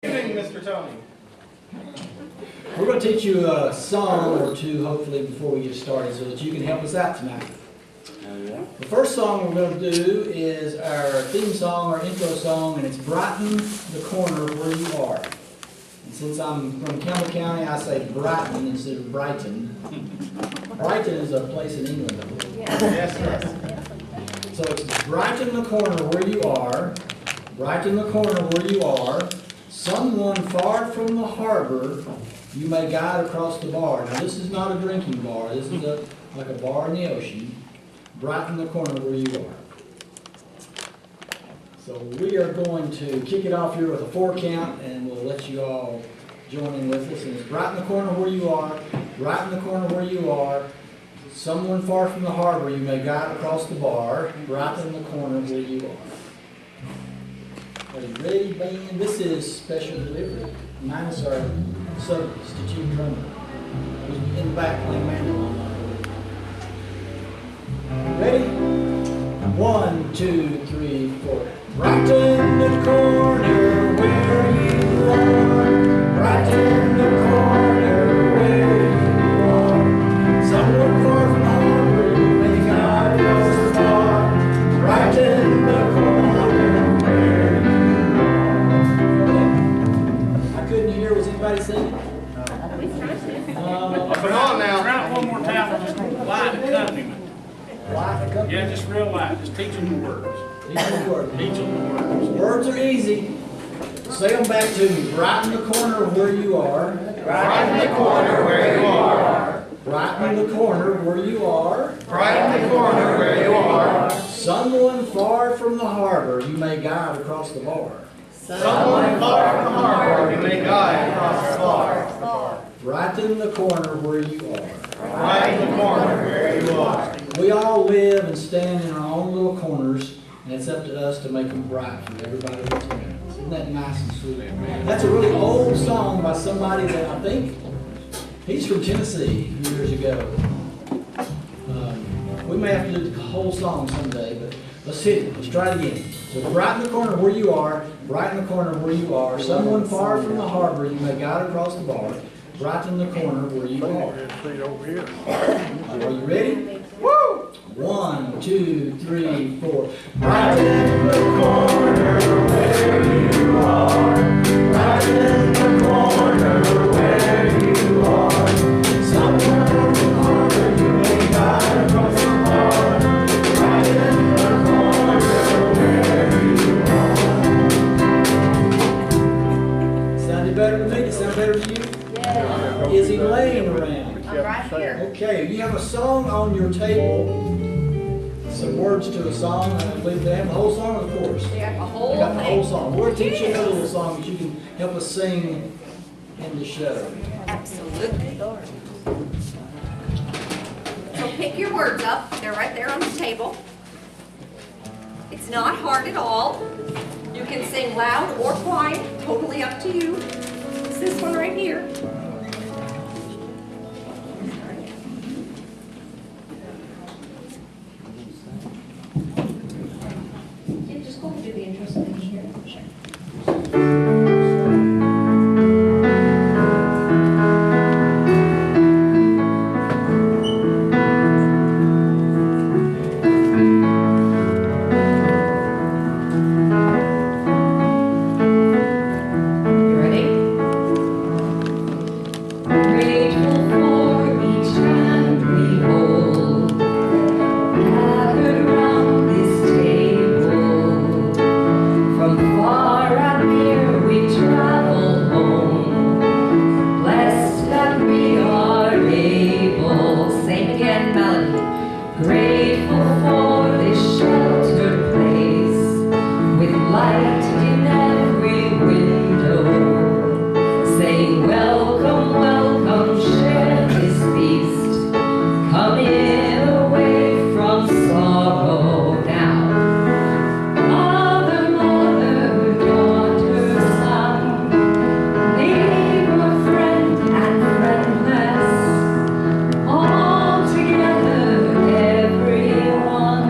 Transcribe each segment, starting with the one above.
Mr. Tony. We're going to teach you a song or two, hopefully, before we get started, so that you can help us out tonight. The first song we're going to do is our theme song, our intro song, and it's Brighten the Corner Where You Are. And since I'm from Campbell County, I say Brighton instead of Brighton. Brighton is a place in England, I believe. Yes, sir. So it's brighten the corner where you are, brighten the corner where you are, someone far from the harbor you may guide across the bar. Now this is not a drinking bar, this is like a bar in the ocean. Brighten the corner where you are. So we are going to kick it off here with a 4 count, and we'll let you all join in with us. And it's brighten the corner where you are, brighten the corner where you are, someone far from the harbor you may guide across the bar, brighten the corner where you are. Are you ready, band? This is special delivery, minus our substitute drummer, who's in the back playing mandolin. Ready? 1, 2, 3, 4. Brighten the corner where you are, brighten the corner where you are, someone far from the harbor you may guide across the bar, brighten the corner where you are. I couldn't hear. Was anybody singing? Up and on now. Try it one more time. Just light accompaniment. Light accompaniment? Yeah, just real light. Just teach them the words. Teach them the words. Teach them the words. Words are easy. Say them back to me. Brighten the corner where you are. Brighten the corner where you are. Brighten the corner where you are. Brighten the corner where you are. Someone far from the harbor you may guide across the bar. Someone far from the harbor you may guide across the bar. Brighten the corner where you are. Brighten the corner where you are. We all live and stand in our own little corners, and it's up to us to make them bright for everybody that's around us. Isn't that nice and sweet? That's a really old song by somebody that I think he's from Tennessee years ago. We may have to do the whole song someday, but let's hit it. Let's try it again. So brighten the corner where you are, brighten the corner where you are. Someone far from the harbor you may guide across the bar. Brighten the corner where you are. Are you ready? Woo! 1, 2, 3, 4. Brighten the corner where you are. Brighten the corner where you are. Someone from the harbor you may guide across the bar. Brighten the corner where you are. Sounded better to me? It sound better to you? Is he laying around? I'm right here. Okay, you have a song on your table. Some words to a song. I believe they have the whole song, of course. We have a I whole got the whole thing. song. We're teaching a little song that you can help us sing in the show. Absolutely. So pick your words up. They're right there on the table. It's not hard at all. You can sing loud or quiet, totally up to you. It's this one right here. Yeah, just go and do the intro so they can hear it. Sure. You ready? Grateful for each hand we hold, gathered round this table. From far and near we travel home, blessed that we are able. Sing again, melody. Grateful for this sheltered place, with light in every window. Saying welcome, welcome, share this feast. Come in away from sorrow now. Father, mother, daughter, son, neighbor, friend, and friendless, all together, everyone.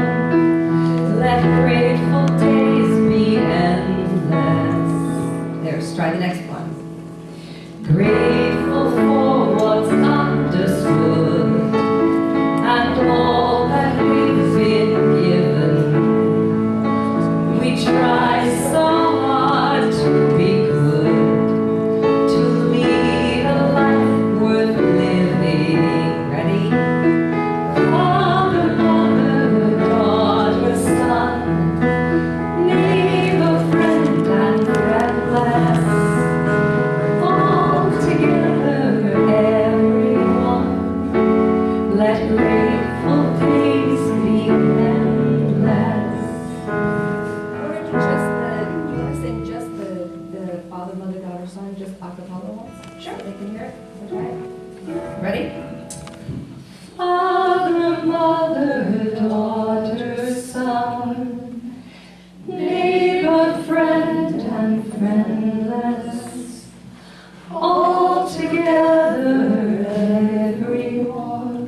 Let grateful days be endless. There's try the next one. Grateful for what's understood and all that we've been given. We try so hard to be good, to lead a life worth living. Ready? Father, mother, daughter, son, neighbor, friend, and friendless. All together, everyone. Let grateful days be endless. You want to sing just the father, mother, daughter, son, just a cappella once? Sure. They can hear it. Okay. Ready? Father, mother, daughter, son, neighbor, friend, and friendless, all together, everyone.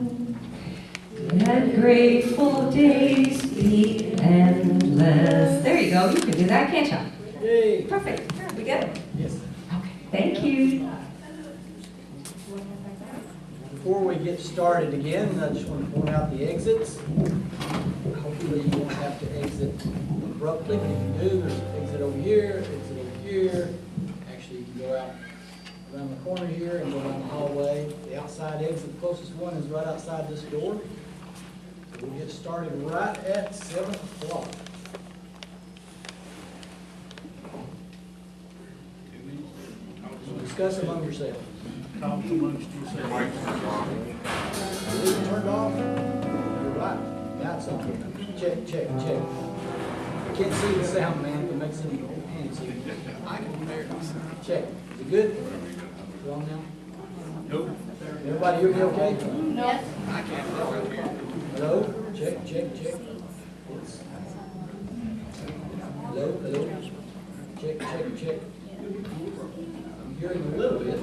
Let grateful days be endless. There you go. You can do that, can't you? Yay. Perfect. We good? Yes. Okay. Thank you. Before we get started again, I just want to point out the exits. Hopefully you won't have to exit abruptly. If you do, there's an exit over here, exit over here. Actually, you can go out around the corner here and go down the hallway. The outside exit, the closest one, is right outside this door. So we'll get started right at 7 o'clock. So discuss among yourselves. Talk amongst yourselves. Is it turned off? You're right. Now it's on. Check, check, check. I can't see the sound, man, if it makes any hands. I can hear it. Check. Is it good? You on now? Nope. Everybody hear me okay? Yes. Hello? Check, check, check. Hello, hello? Check, check, check. I'm hearing a little bit.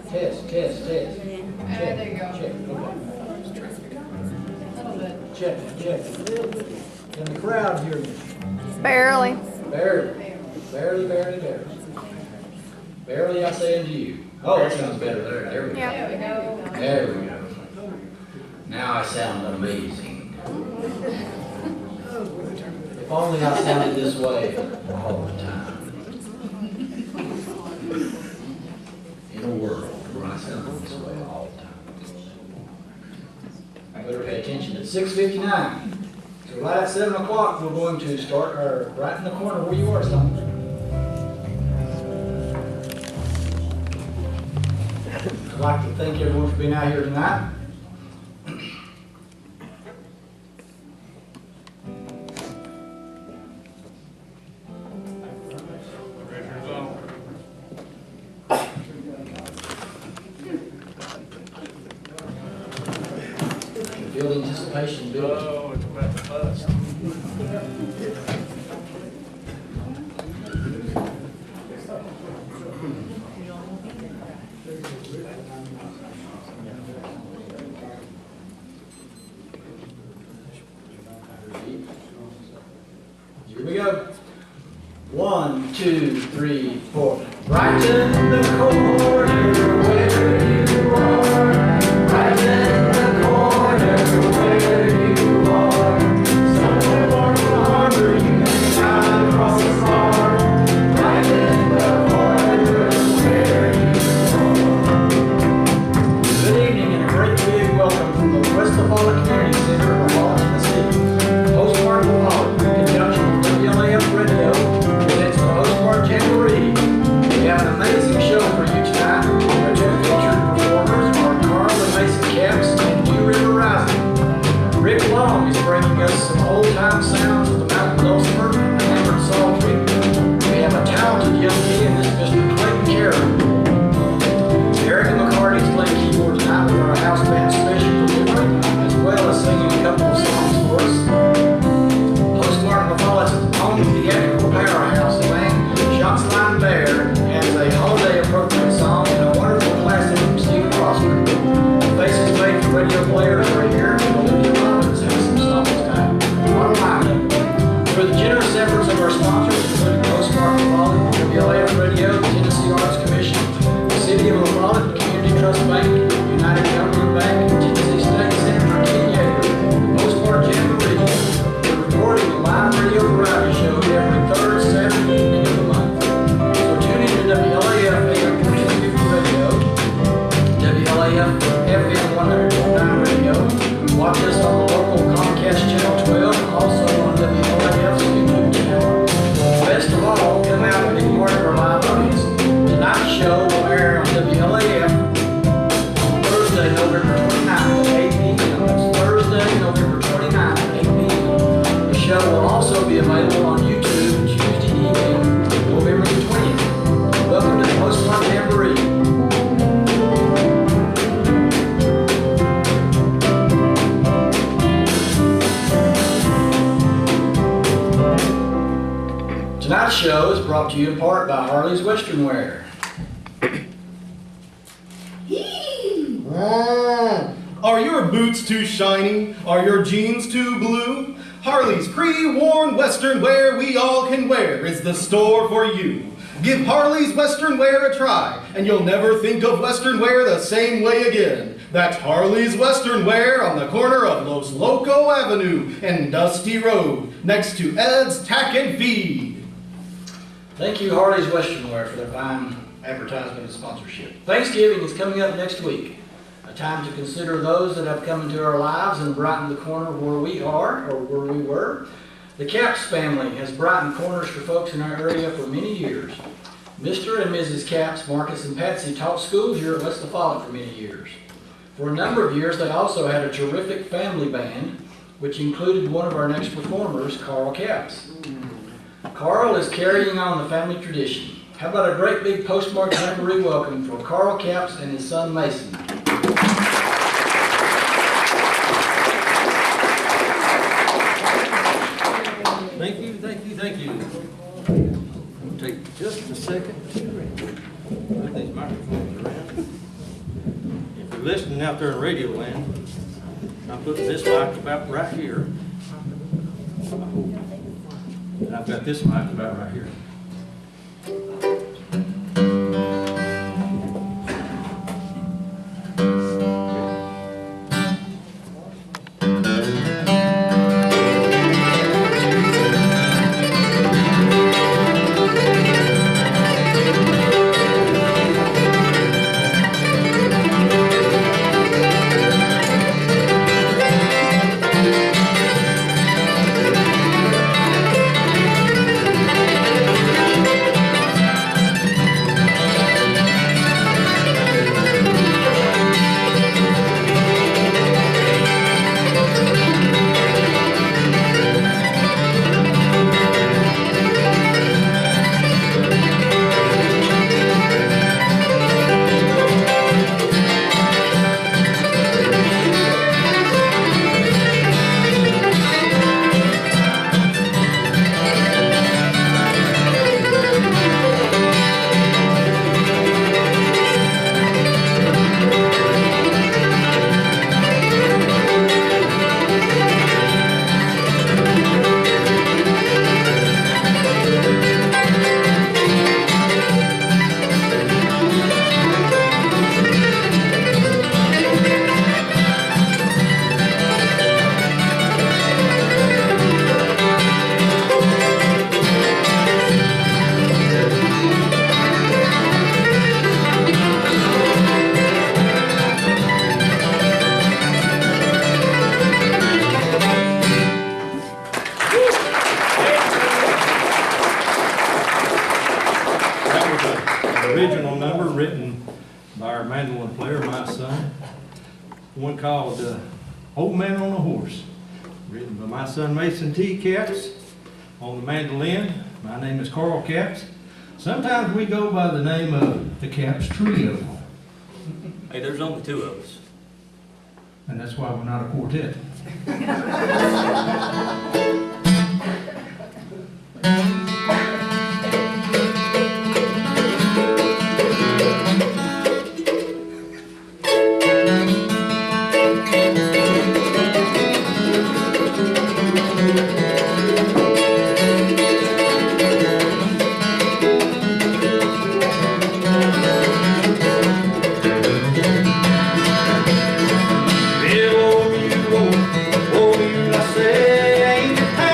Test, test, test. Check, there you go. check, okay. Check, check. Can the crowd hear me? Barely. Barely. Barely, barely, barely. Barely, I say unto you. Oh, that sounds better there. There we go. Yeah. There we go. Now I sound amazing. If only I sounded this way all the time. In a world where I sound this way all the time. I better pay attention. At 6:59. So right at 7 o'clock, we're going to start our, right in the corner where you are, son. I'd like to thank everyone for being out here tonight. Pressure's on. Build anticipation, build. Oh, it's about to bust. Here we go. 1, 2, 3, 4. Right in the corner where you are. Right in the corner where you are. Somewhere far from the harbor, you can drive across the bar. Right in the corner where you are. Good evening and a great big welcome from the Westfalen Community Center of Holland, Tennessee. Postmark Holland, in conjunction with WLAF Radio, presents the Postmark Jamboree. We have an amazing show for you tonight. Our two featured performers are Carl and Mason Caps and New River Rising. Rick Long is bringing us some old-time sounds of the Mountain Dulcimer and Hammered Psaltery. We have a talented young kid, this Mr. Clayton Carroll. Erica McCarty's playing keyboard tonight with our house band special delivery, as well as singing a couple of songs for us. Postmark Mathala's own theatrical powerhouse, Lang Shots Line Bear, has a holiday appropriate song and a wonderful classic from Steve Prosper. Faces made for radio players right here, and Olivia Robbins has some songs tonight. Bottom line, through the generous efforts of our sponsors, including Postmark Mathala's, WLAF Radio, will be available on YouTube Tuesday evening, November the 20th. Welcome to the Postmark Jamboree. Tonight's show is brought to you in part by Harley's Western Wear. Are your boots too shiny? Are your jeans too blue? Harley's pre-worn Western Wear we all can wear is the store for you. Give Harley's Western Wear a try, and you'll never think of Western Wear the same way again. That's Harley's Western Wear on the corner of Los Loco Avenue and Dusty Road, next to Ed's Tack and Feed. Thank you, Harley's Western Wear, for their fine advertisement and sponsorship. Thanksgiving is coming up next week. A time to consider those that have come into our lives and brightened the corner where we are, or where we were. The Capps family has brightened corners for folks in our area for many years. Mr. and Mrs. Capps, Marcus and Patsy, taught school here at West Lafollette for many years. For a number of years, they also had a terrific family band, which included one of our next performers, Carl Capps. Carl is carrying on the family tradition. How about a great big postmark jamboree welcome for Carl Capps and his son Mason. Thank you, thank you, thank you. It'll take just a second to move these microphones around. If you're listening out there in Radio Land, I'm putting this mic about right here. And I've got this mic about right here. Original number written by our mandolin player, my son. One called Old Man on a Horse, written by my son Mason T. Capps. On the mandolin, my name is Carl Capps. Sometimes we go by the name of the Capps Trio. Hey, there's only two of us. And that's why we're not a quartet. Oh, you, I say, ain't it time?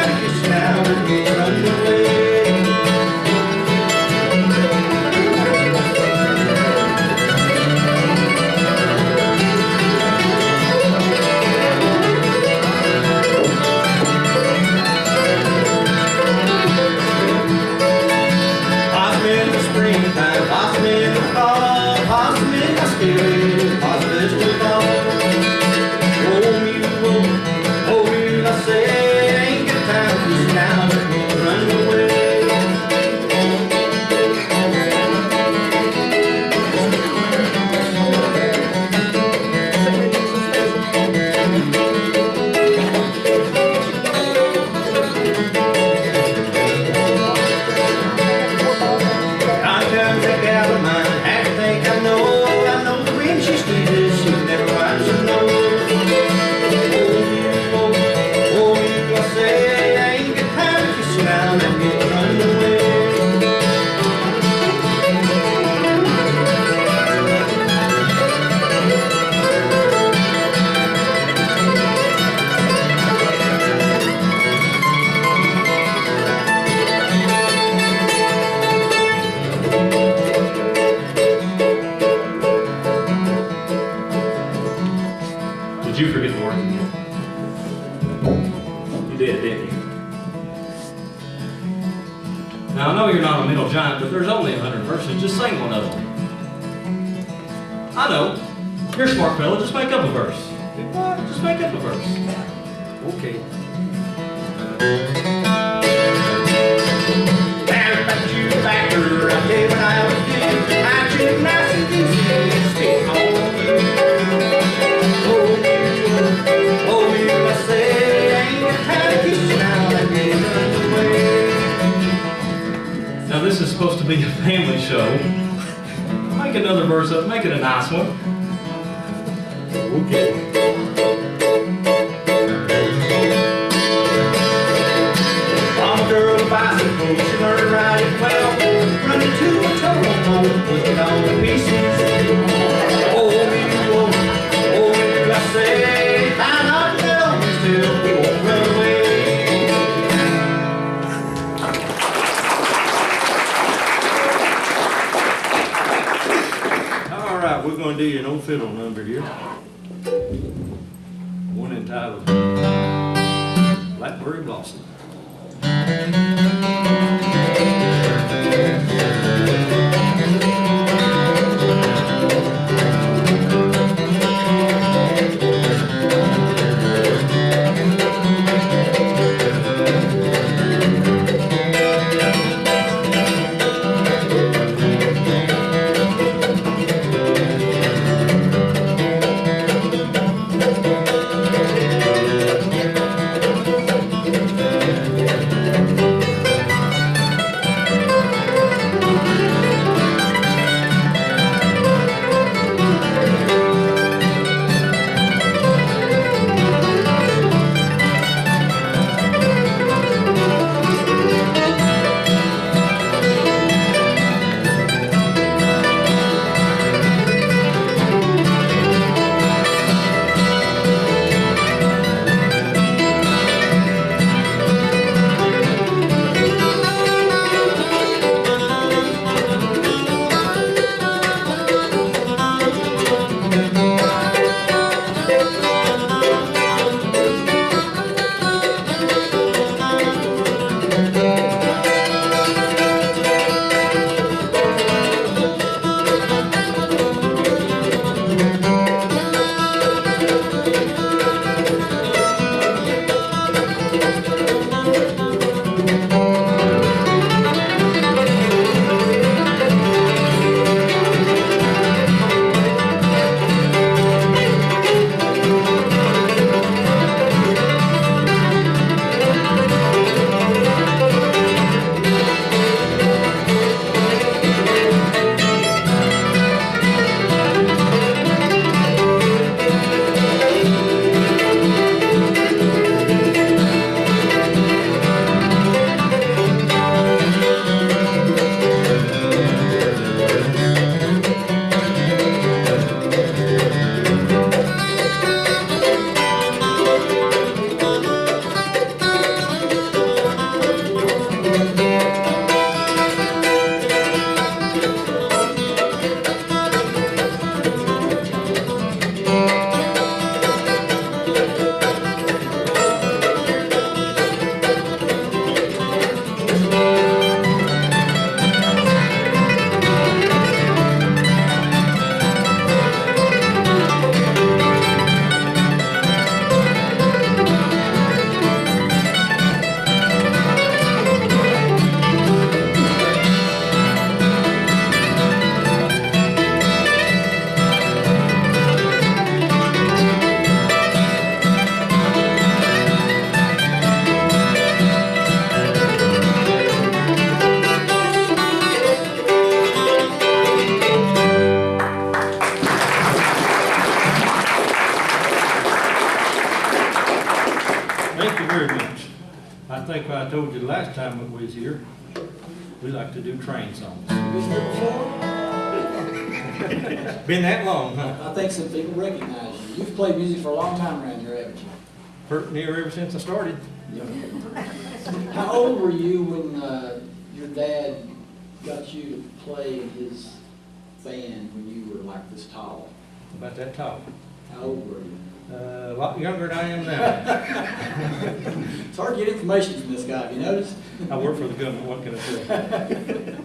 Now, I know you're not a middle giant, but there's only 100 verses. Just sing one of them. I know. You're a smart fella. Just make up a verse. What? Just make up a verse. Okay. Now, this is supposed to be a family show. Make another verse up. Make it a nice one. Okay. I'm a girl of bicycle, she learned to ride it well. Run into a total pole, put it on the pieces. Oh, me, I say, I'm not alone, still, we won't run away. All right, we're going to do you an old fiddle number here. One entitled Blackberry Blossom. think I told you the last time that we was here, we like to do train songs. Been here before? Been that long, huh? I think some people recognize you. You've played music for a long time around here, haven't you? Near ever since I started. How old were you when your dad got you to play in his band when you were like this tall? About that tall. How old were you? A lot younger than I am now. It's hard to get information from this guy, have you noticed? I work for the government, what can I say?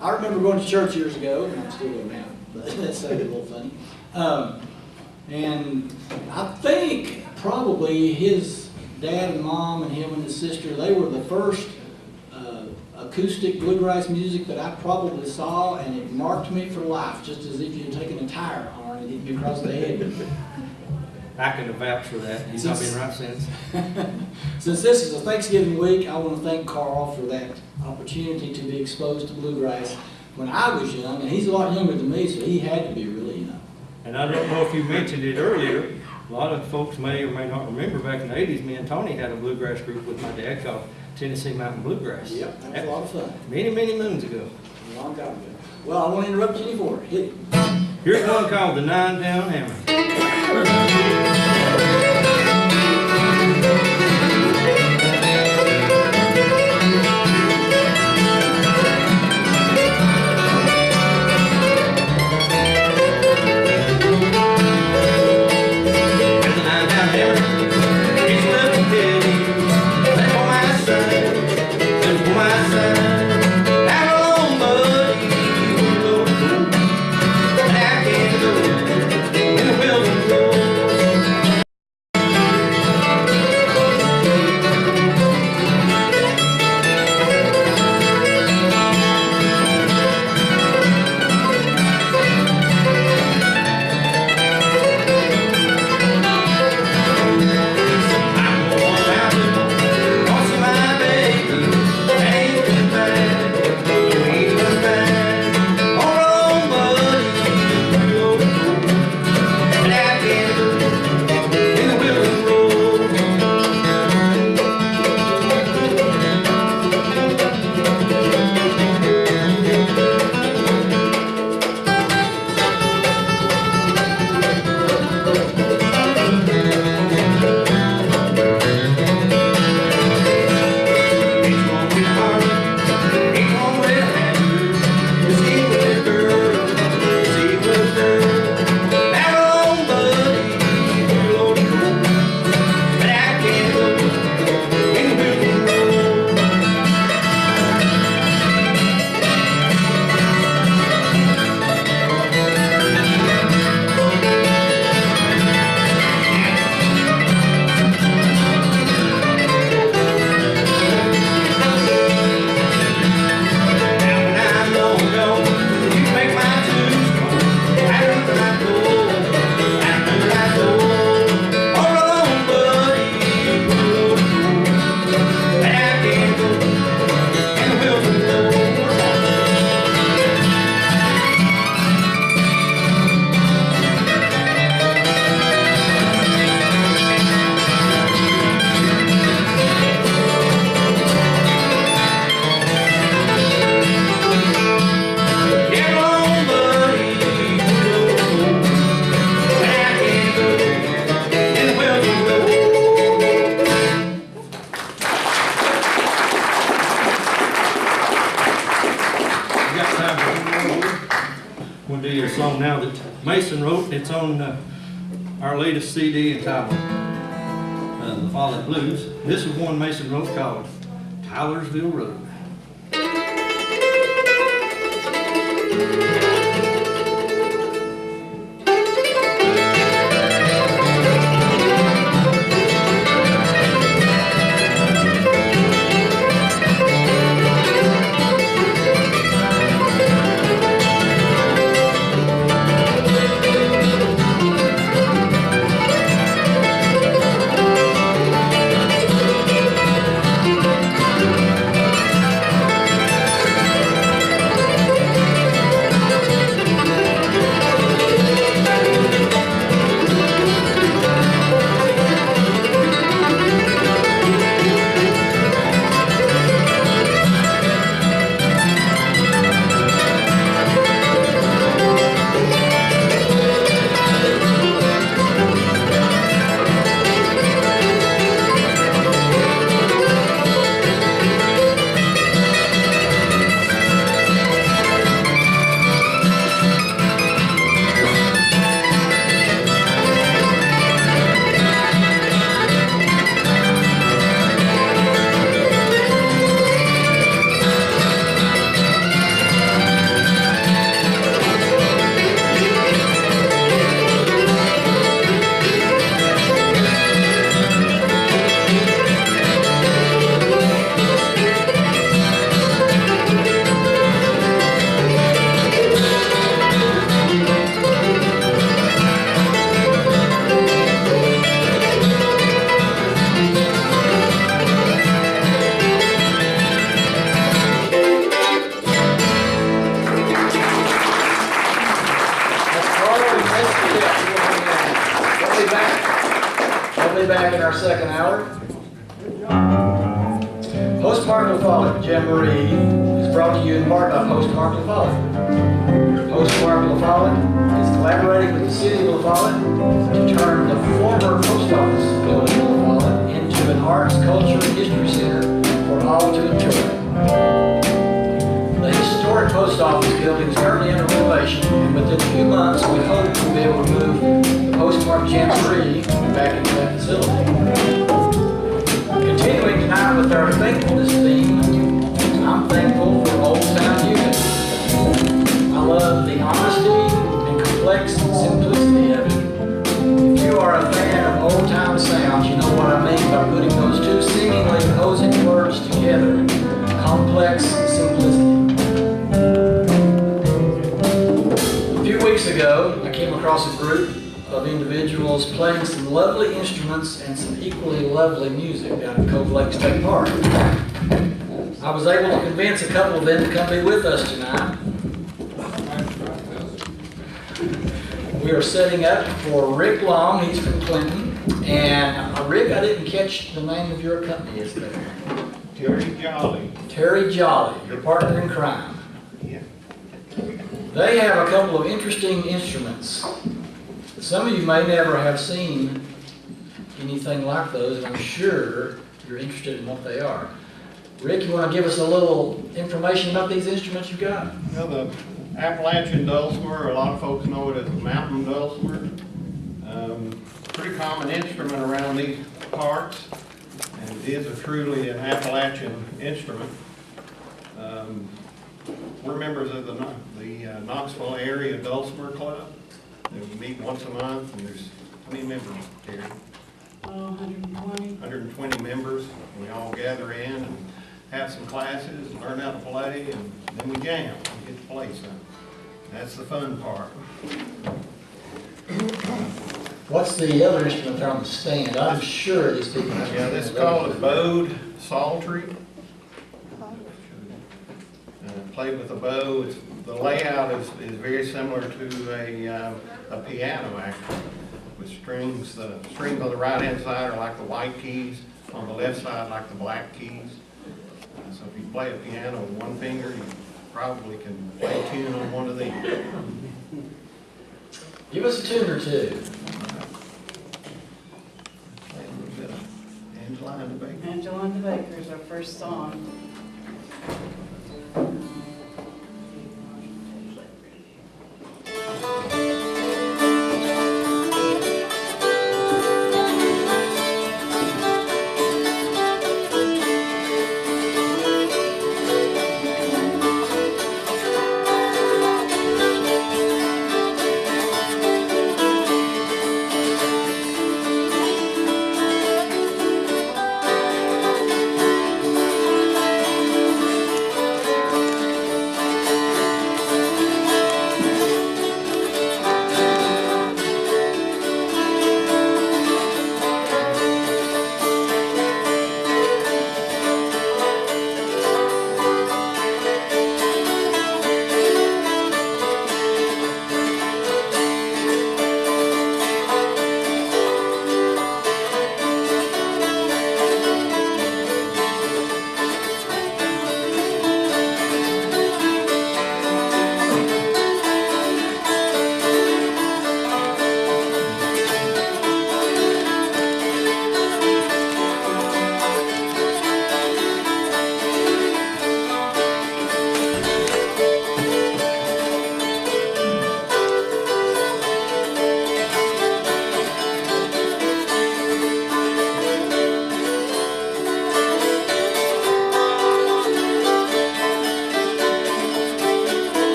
I remember going to church years ago, and I'm still going now, but that sounded a little funny. And I think probably his dad and mom and him and his sister, they were the first acoustic bluegrass music that I probably saw, and it marked me for life, just as if you had taken a tire iron and hit me across the head. I can vouch for that. He's not been right since. Since this is a Thanksgiving week, I want to thank Carl for that opportunity to be exposed to bluegrass when I was young, and he's a lot younger than me, so he had to be really young. And I don't know if you mentioned it earlier, a lot of folks may or may not remember back in the 80s, me and Tony had a bluegrass group with my dad called Tennessee Mountain Bluegrass. Yep, that was a lot of fun. Many, many moons ago. A long time ago. Well, I won't interrupt you anymore. Hit it. Here's one called the 9-Down Hammer. We'll do your song now that Mason wrote. It's on our latest CD entitled The Fallen Blues. This is one Mason wrote called Tylersville Road. second hour. Postmark LaFollette Jamboree is brought to you in part by Postmark LaFollette. Postmark LaFollette is collaborating with the city of LaFollette to turn the former post office building in LaFollette into an arts, culture, and history center for all to enjoy. The historic post office building is currently under renovation, and within a few months we hope to be able to move the Postmark Jamboree back into that facility. Continuing tonight with our thankfulness theme, I'm thankful for Old Town Music. I love the honesty and complex simplicity of it. If you are a fan of old time sounds, you know what I mean by putting those two seemingly opposing words together, complex simplicity. A few weeks ago, I came across a group of individuals playing some lovely instruments and some equally lovely music down at Cove Lake State Park. I was able to convince a couple of them to come be with us tonight. We are setting up for Rick Long, he's from Clinton, and Rick, I didn't catch the name of your company yesterday. Terry Jolly. Terry Jolly, your partner in crime. Yeah. They have a couple of interesting instruments. Some of you may never have seen anything like those, and I'm sure you're interested in what they are. Rick, you want to give us a little information about these instruments you got? Well, the Appalachian dulcimer, a lot of folks know it as the mountain dulcimer. Pretty common instrument around these parts, and it is truly an Appalachian instrument. We're members of the Knoxville Area Dulcimer Club. We meet once a month, and there's how many members, Terry? 120. 120 members. We all gather in and have some classes, and learn how to play, and then we jam. We get to play some. That's the fun part. What's the other instrument there on the stand? I'm sure these people have. Yeah, this is called a bowed psaltery. Played with a bow. The layout is very similar to a piano, actually, with strings. The strings on the right-hand side are like the white keys, on the left side like the black keys. So if you play a piano with one finger, you probably can play a tune on one of these. Give us a tune or two. Play a little bit of Angela and the Baker. Angela and the Baker is our first song.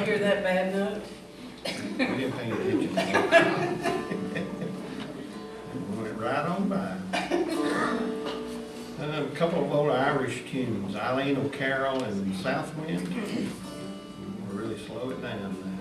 Hear that bad note? We didn't pay attention. Went right on by. A couple of old Irish tunes, Eileen O'Carroll and Southwind. We'll really slow it down now.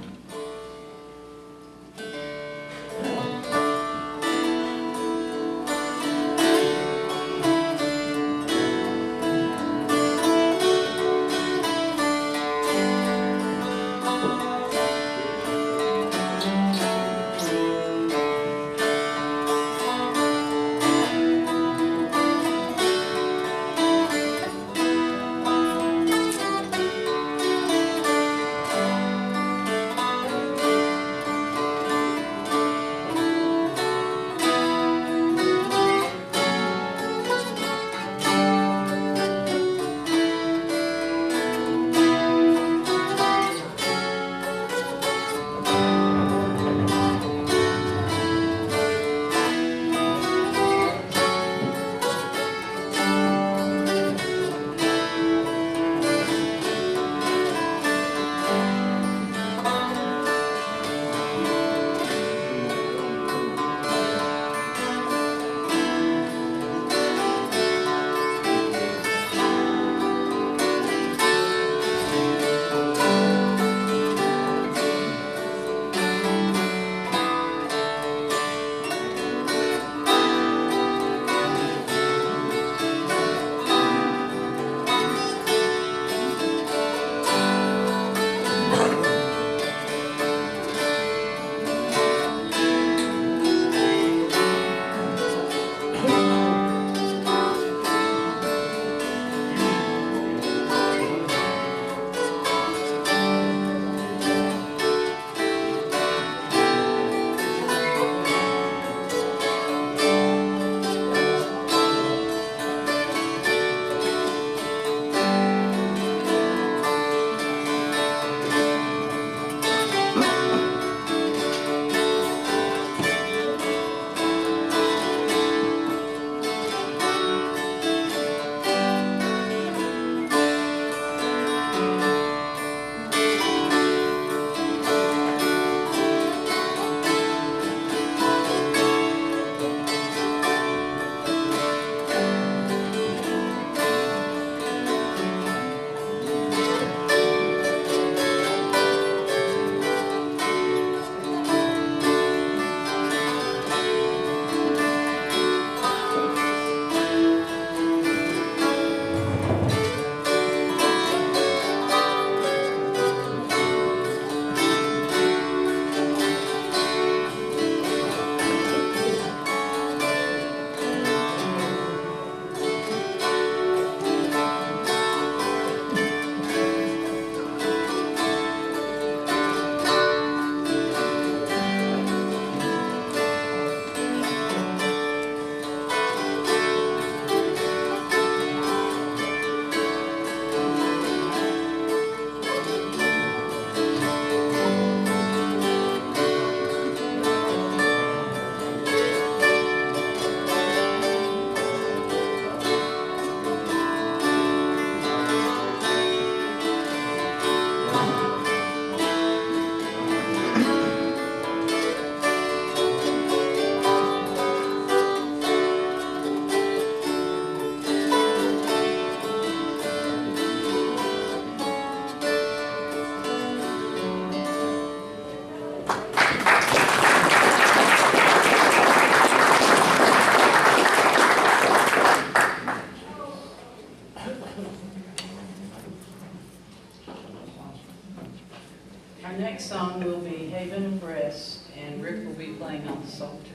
Our next song will be Haven of Rest, and Rick will be playing on the psaltery.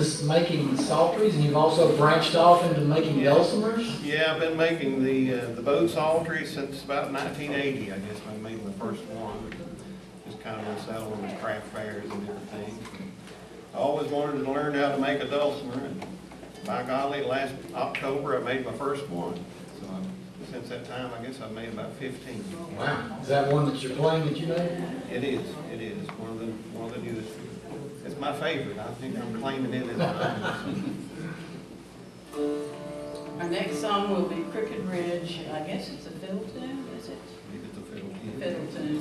just making psalteries, and you've also branched off into making dulcimers? Yeah, I've been making the bow psaltery since about 1980, I guess, when I made my first one. Just kind of been selling at craft fairs and different things. I always wanted to learn how to make a dulcimer, and by golly, last October I made my first one. So since that time, I guess I've made about 15. Wow. Is that one that you're playing that you made? It is. One of the newest. It's my favorite. I think I'm claiming it as mine. Our next song will be Crooked Ridge. I guess it's a fiddle tune, is it? I think it's a fiddle tune. Fiddle tune.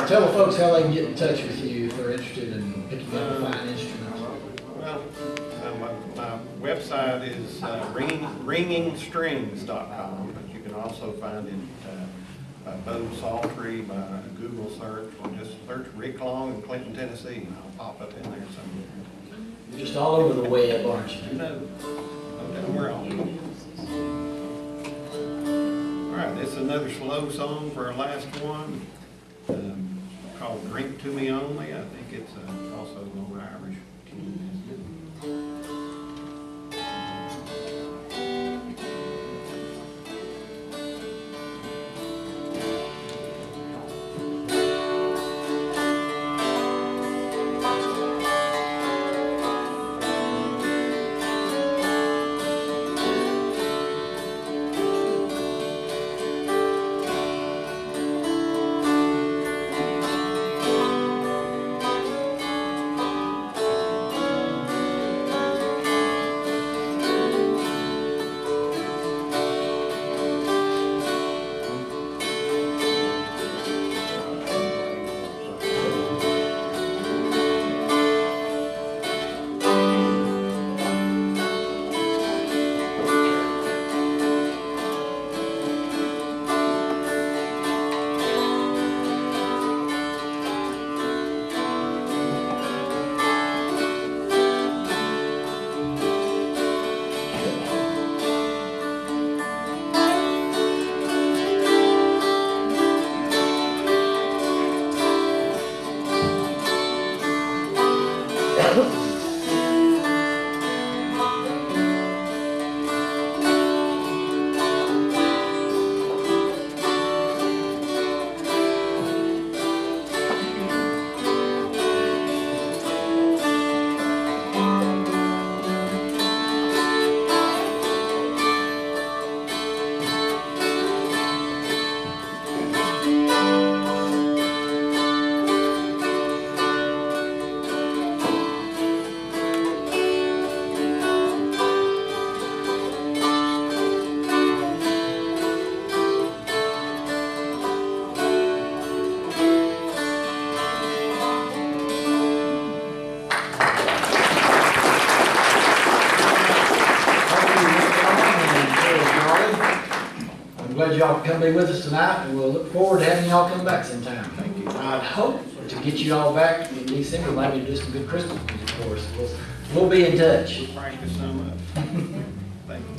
Tell the folks how they can get in touch with you if they're interested in picking up a fine instrument. Well, my website is ringingstrings.com, but you can also find it by bow psaltery, by Google search, or just search Rick Long in Clinton, Tennessee, and I'll pop up in there somewhere. You're just all over the web, aren't you? No, we're all. All right, this is another slow song for our last one. Called Drink to Me Only. I think it's also an old Irish tune. Glad y'all could come be with us tonight, and we'll look forward to having y'all come back sometime. Thank you. I hope to get you all back in December, maybe do some good Christmas music for us. We'll be in touch. Practice some up. Thank you.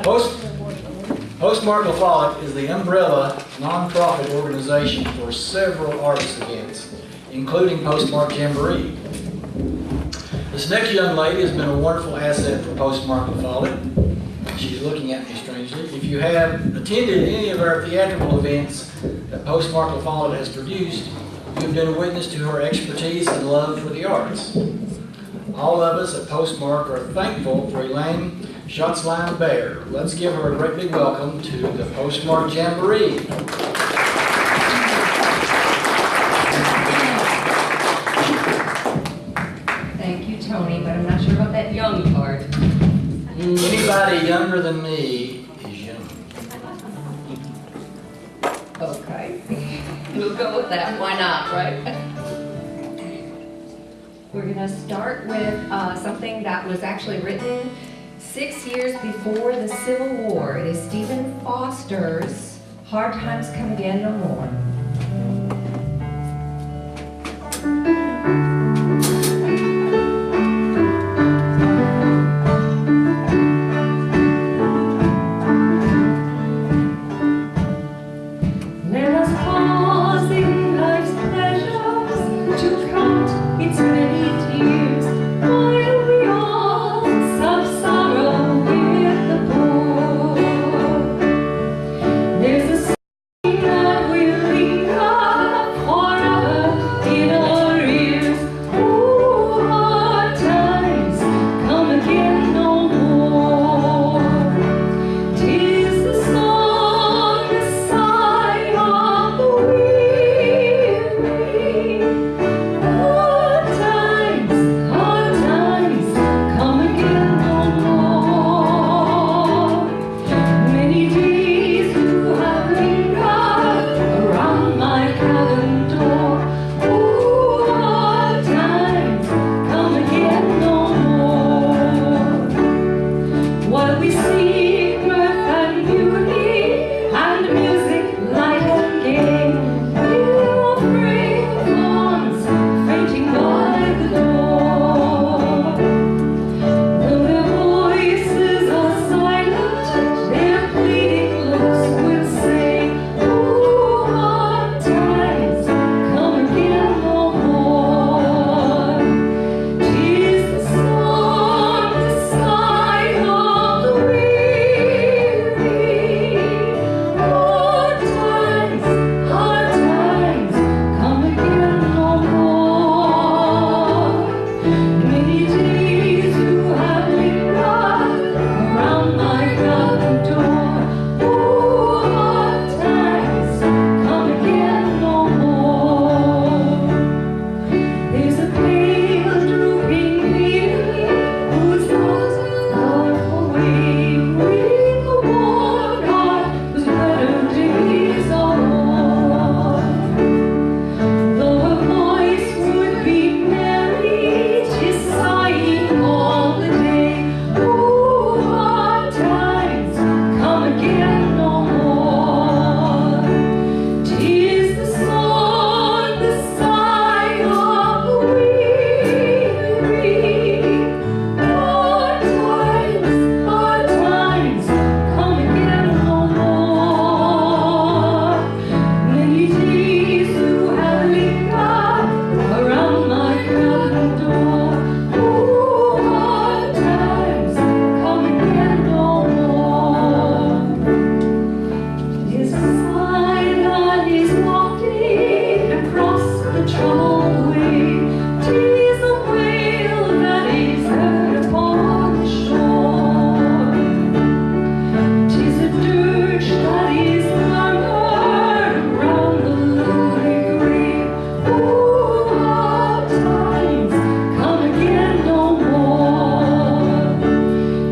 Postmark La Follette is the umbrella nonprofit organization for several artist events, including Postmark Jamboree. This next young lady has been a wonderful asset for Postmark La Follette. She's looking at me strangely. If you have attended any of our theatrical events that Postmark La Follette has produced, you've been a witness to her expertise and love for the arts. All of us at Postmark are thankful for Elaine Schatzlein-Bear. Let's give her a great big welcome to the Postmark Jamboree. Thank you, Tony, but I'm not sure about that young part. Anybody younger than me is young. Okay. We'll go with that. Why not, right? We're going to start with something that was actually written 6 years before the Civil War. It is Stephen Foster's Hard Times Come Again No More. Let us pause in life's pleasures to count its many tears, while we all some sorrow with the poor. There's a saying that will linger forever in our ears. Oh, hard times come again no more. 'Tis the song, the sigh of the weary. Hard times come again no more. Many days you have lingered around my cabin door. Oh, hard times come again no more. While we seek mirth and beauty and music light and gay, we'll bring ones fainting by the door. Though their voices are silent, their pleading looks will say, oh, hard times come again no more. 'Tis the song, the sigh of the weary. Hard times come again no more. Many days you have lingered around my cabin door. Oh, hard times come again no more. There's a pale drooping baby whose love's far away, with a worn heart whose better days are o'er. Though her voice would be merry, she's sighing all the day. Oh, hard times come again no more. 'Tis the song, the sigh of the weary. Hard times come again no more. Many days you have lingered around my cabin door. Oh, hard times come again no more. His sign that is wafted across the troubled way. 'Tis a wail that is heard upon the shore. 'Tis a dirge that is murmured around the lonely grave. Oh, hard times come again no more.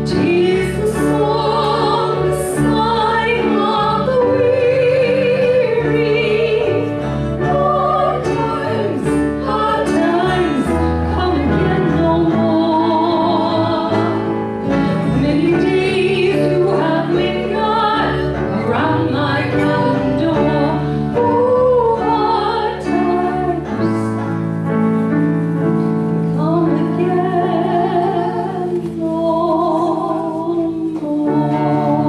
'Tis the song, the sigh of the weary. Hard times come again no more. Many days you have lingered around my cabin door. Oh, hard times come again no more.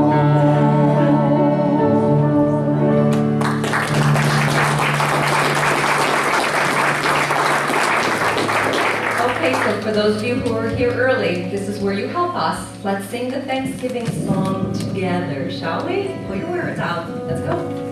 For those of you who are here early, this is where you help us. Let's sing the Thanksgiving song together, shall we? Pull your words out. Let's go.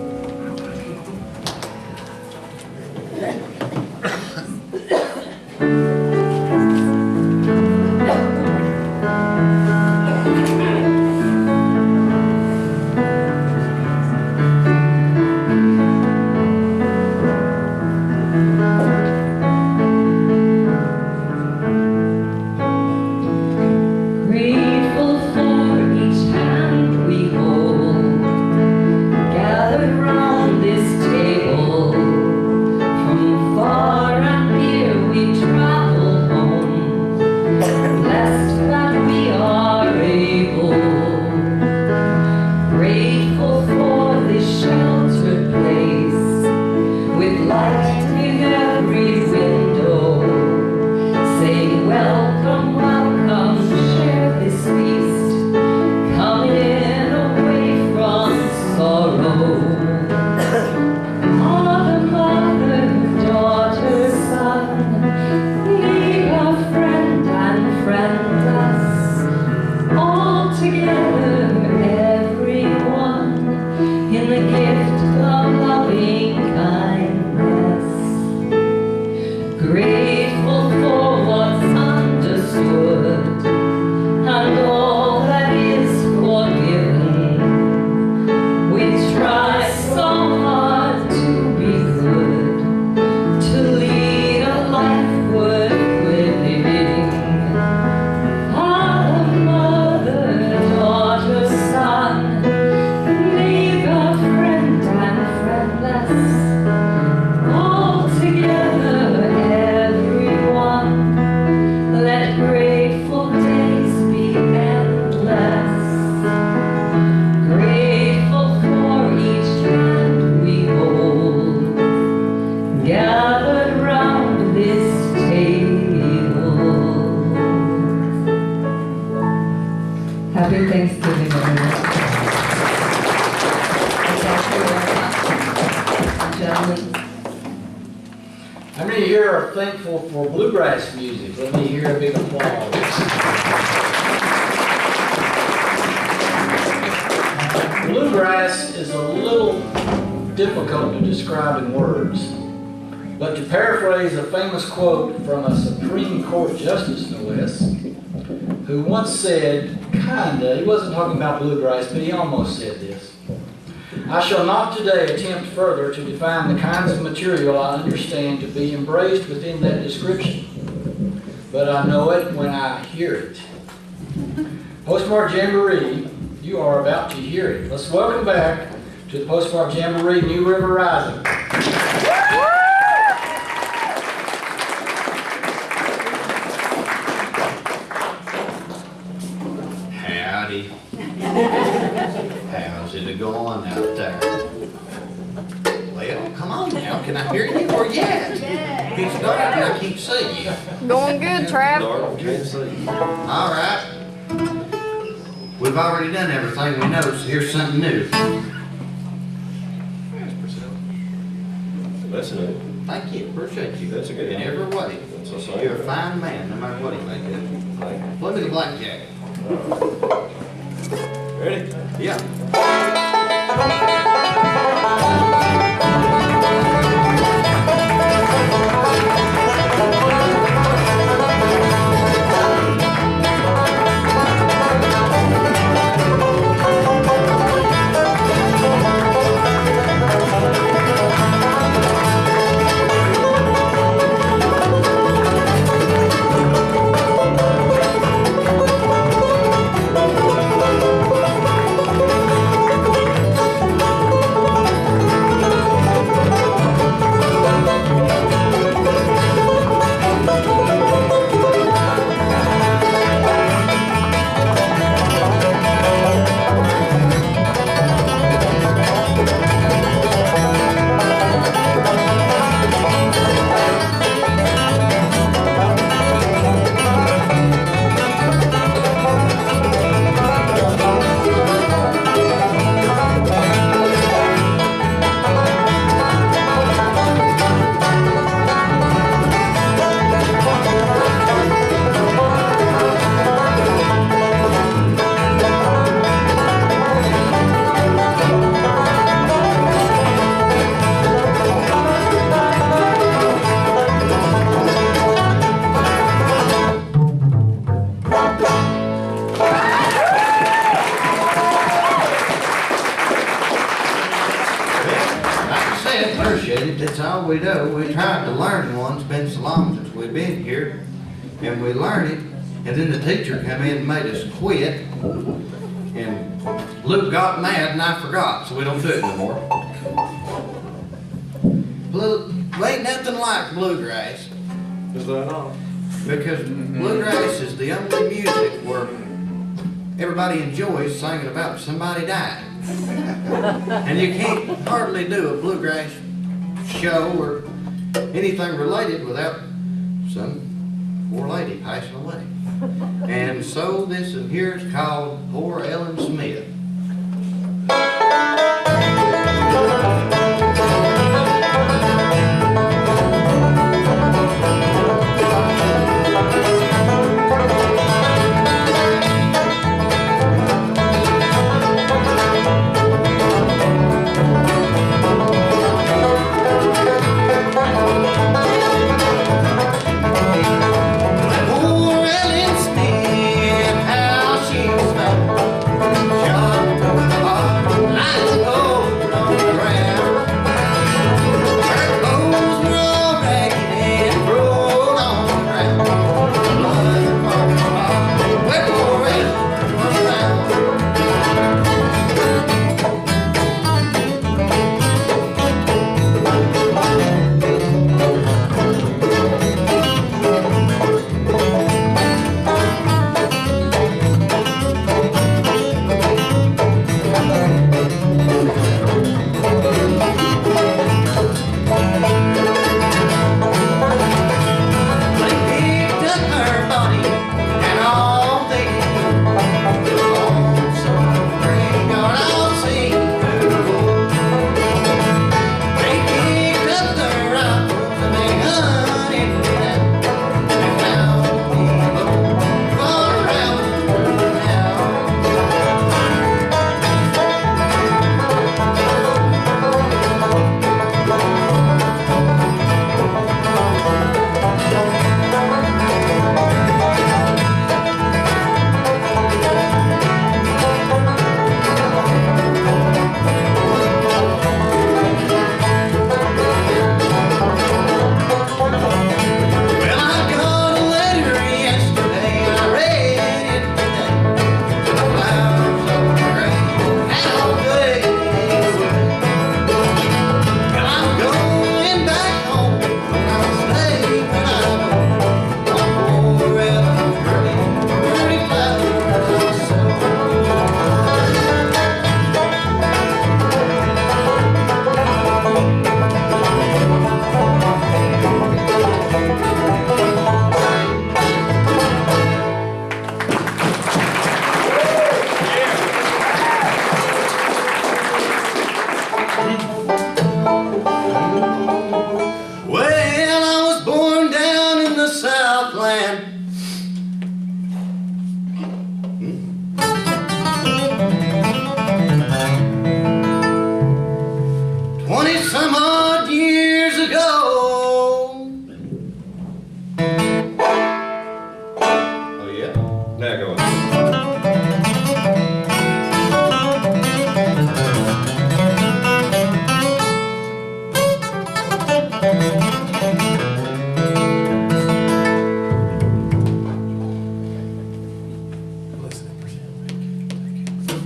Grateful for each hand we hold, gathered round this table. From far and near we travel home, blessed that we are able. Grateful for this sheltered place, with light in every window, saying welcome, welcome, share this feast, coming away from sorrow. Father, mother, daughter, son, neighbor, friend, and friendless, all together, everyone, in the gift of loving kindness. Grateful for what's understood and all that is forgiven. We try so hard to be good, to lead a life worth living. Father, mother, daughter, son, neighbor, friend, and friendless, all together, everyone, let grateful days be endless. Grateful for each hand we hold, gathered round this table. Happy Thanksgiving, everyone. Gentlemen. How many here are thankful for bluegrass music? Let me hear a big applause. Bluegrass is a little difficult to describe in words, but to paraphrase a famous quote from a Supreme Court justice, no less, who once said, kinda, he wasn't talking about bluegrass, but he almost said this: I shall not today attempt further to define the kinds of material I understand to be embraced within that description, but I know it when I hear it. Postmark Jamboree, you are about to hear it. Let's welcome back to the Postmark Jamboree, New River Rising. Howdy. How's it going out there? Well, come on now. Can I hear you? Where you at? It's dark and I can't see you. Going good, Trav. Dark, can't see you. All right. We've already done everything we know, so here's something new. That's it. Thank you. Appreciate you. That's a good In every way. That's what's up. You're a fine man, no matter what he may do. Play me the blackjack. Ready? Yeah. appreciate it. That's all we do. We tried to learn one. It's been so long since we've been here. And we learned it. And then the teacher come in and made us quit. And Luke got mad and I forgot, so we don't do it no more. Ain't nothing like bluegrass. Is that all? Because bluegrass is the only music where everybody enjoys singing about somebody dying. And you can't hardly do a bluegrass show or anything related without some poor lady passing away. And so this one here is called Poor Ellen Smith.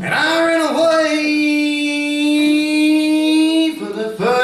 And I ran away for the first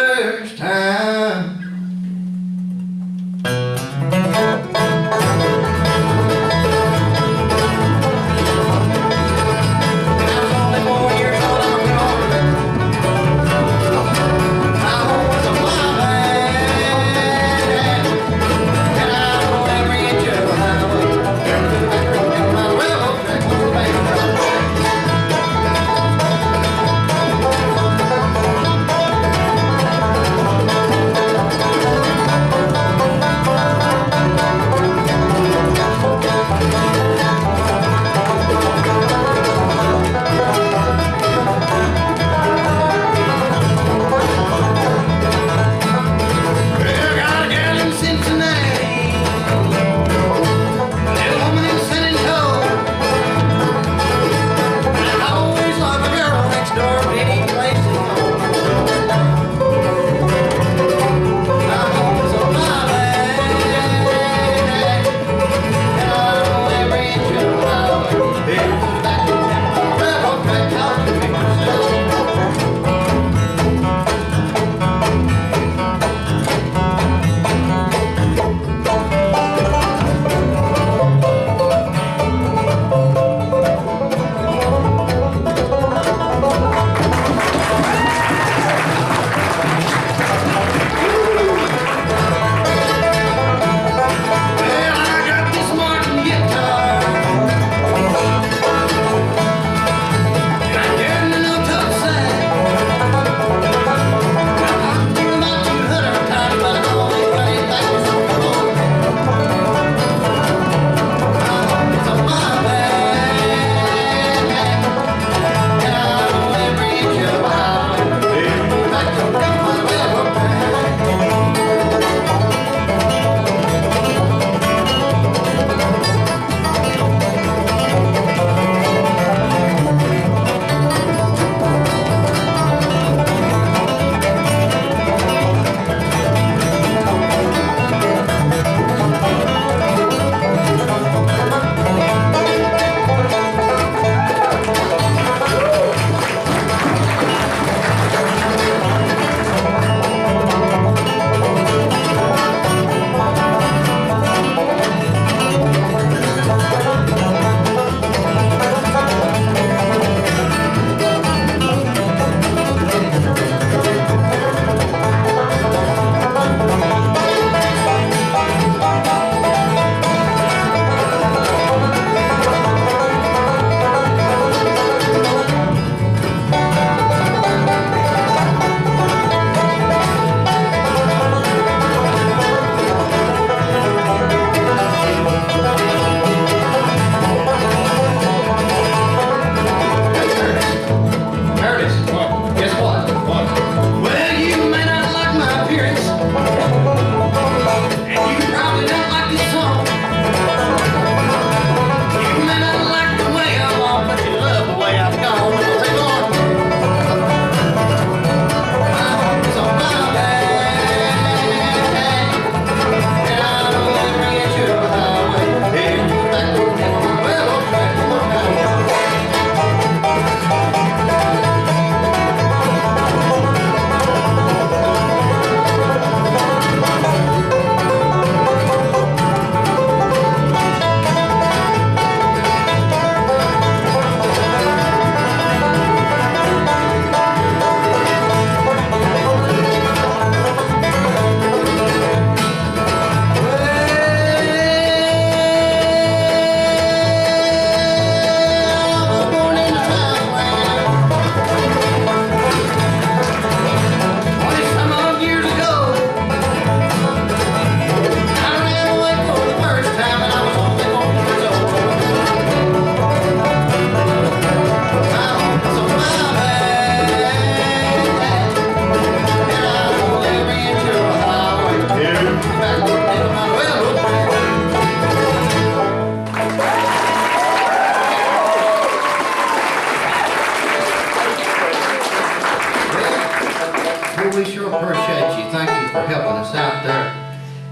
Harley, we sure appreciate you. Thank you for helping us out there.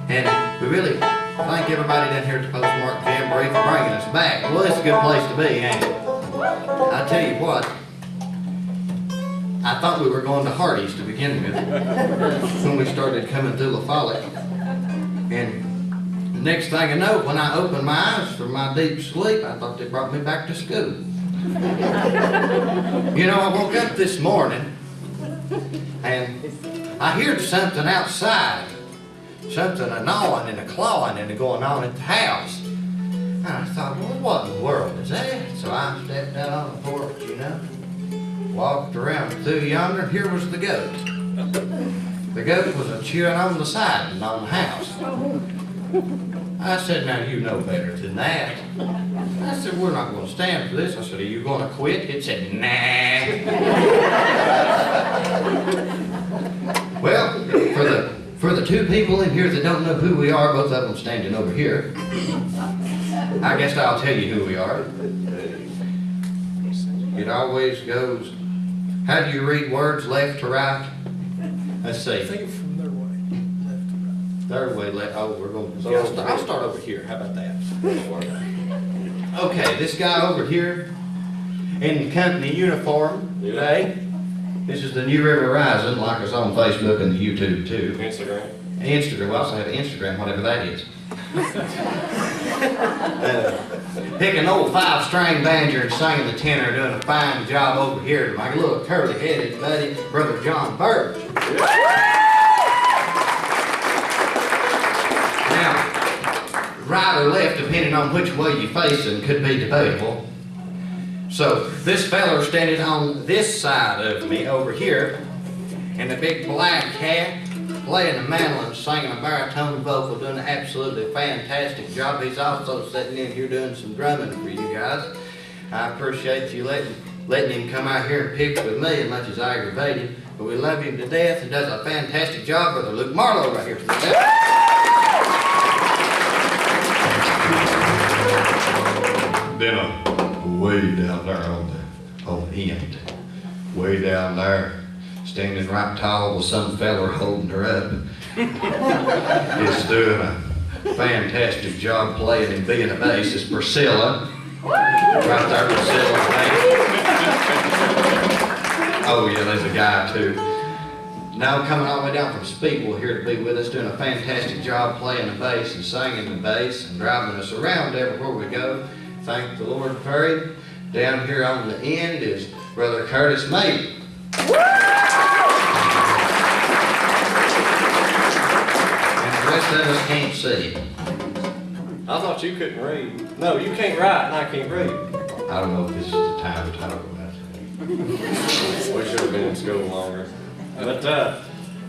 And we really thank everybody down here at the Postmark Jamboree for bringing us back. Well, it's a good place to be, ain't it? I tell you what, I thought we were going to Hardee's to begin with when we started coming through La Follette. And the next thing I know, when I opened my eyes from my deep sleep, I thought they brought me back to school. You know, I woke up this morning and I heard something outside. Something a gnawing and a clawing and a going on at the house. And I thought, well, what in the world is that? So I stepped out on the porch, you know, walked around through yonder, and here was the goat. The goat was chewing on the siding on the house. I said, now you know better than that. I said, we're not going to stand for this. I said, are you going to quit? It said, nah. Well, for the two people in here that don't know who we are, both of them standing over here, I guess I'll tell you who we are. It always goes, how do you read words left to right? Let's see. Think from their way, left to right. Their way left. Oh, we're going to. So I'll start over here. How about that? Okay, this guy over here in company uniform today. This is the New River Rising, like us on Facebook and the YouTube too. Instagram. We also have Instagram, whatever that is. Pick an old 5-string banjo and singing the tenor, doing a fine job over here. My little curly-headed buddy, Brother John Burge. Now, right or left, depending on which way you face them, could be debatable. So this feller standing on this side of me over here, in a big black hat, playing the mandolin, singing a baritone vocal, doing an absolutely fantastic job. He's also sitting in here doing some drumming for you guys. I appreciate you letting him come out here and pick with me as much as I aggravate him. But we love him to death and does a fantastic job. Brother Luke Marlowe right here for the Then way down there on the end, way down there, standing right tall with some feller holding her up. Is doing a fantastic job playing and being a bass. Is Priscilla. Right there, Priscilla. Oh yeah, there's a guy too. Now coming all the way down from Speedwell here to be with us, doing a fantastic job playing the bass and singing the bass and driving us around everywhere we go. Thank the Lord for him. Down here on the end is Brother Curtis May. And the rest of us can't see. I thought you couldn't read. No, you can't write and I can't read. I don't know if this is the time to talk about it. We should have been in school longer. But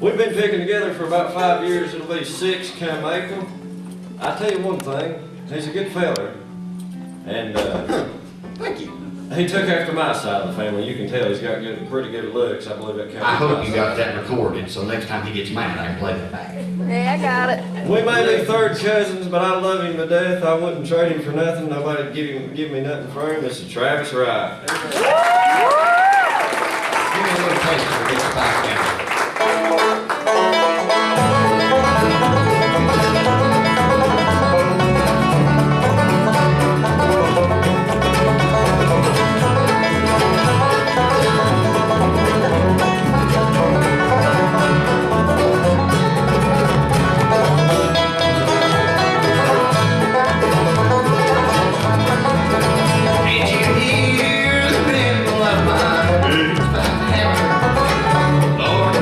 we've been picking together for about 5 years. It'll be 6 come April. I tell you one thing, he's a good feller. And Thank you. he took after my side of the family. You can tell he's got pretty good looks. I believe that comes. I hope you got that recorded, so next time he gets mad, I can play that back. Yeah, I got it. We may be third cousins, but I love him to death. I wouldn't trade him for nothing. Nobody'd give me nothing for him. This is Travis Wright. Give me a little taste for this back now. Lord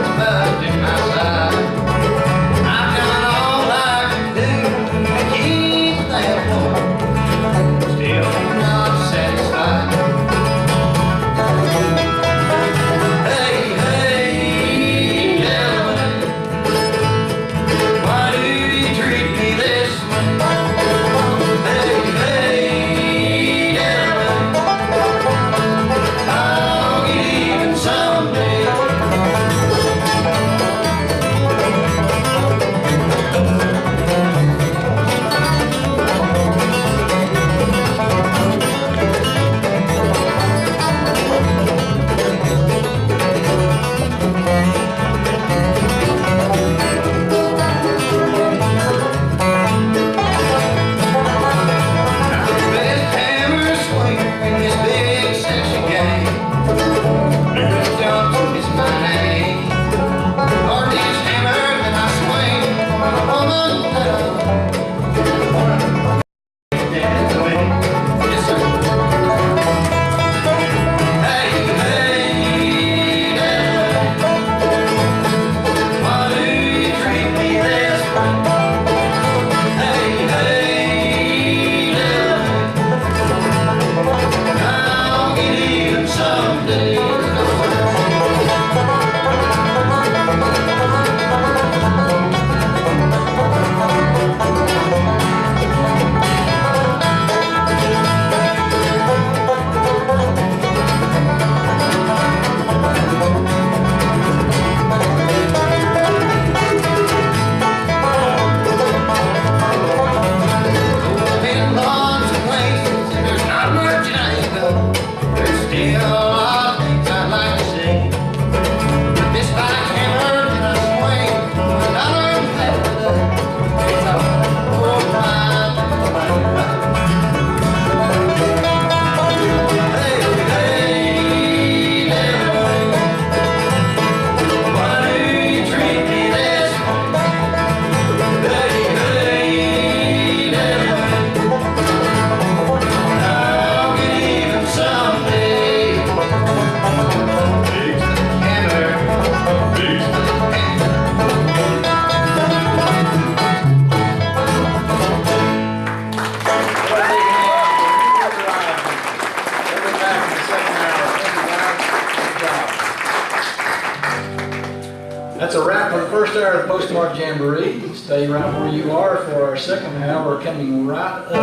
a wrap on the first hour of the Postmark Jamboree. Stay right where you are for our second hour coming right up. So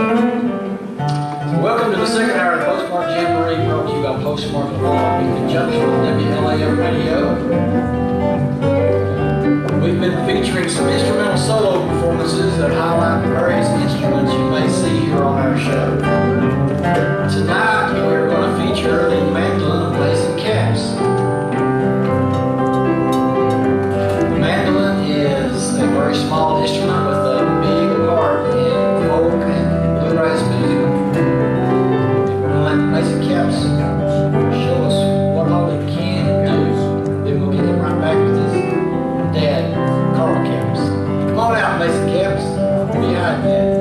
welcome to the second hour of the Postmark Jamboree, brought to you by Postmark Law in conjunction with WLAM Radio. We've been featuring some instrumental solo performances that highlight the various instruments you may see here on our show. Tonight, we're going to feature the mandolin of Mason Caps. The mandolin is a very small instrument with a big part in folk and bluegrass music. We're going to let Mason Caps show us what all they can do. Then we'll get him right back with his dad, Carl Caps. Come on out, Mason Caps. Where you hiding at?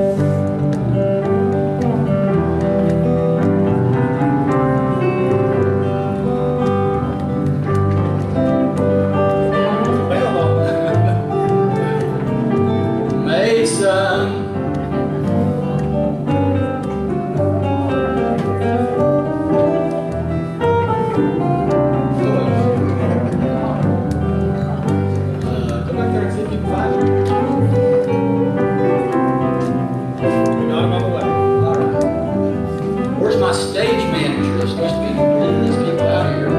Stage manager is supposed to be leading these people out here.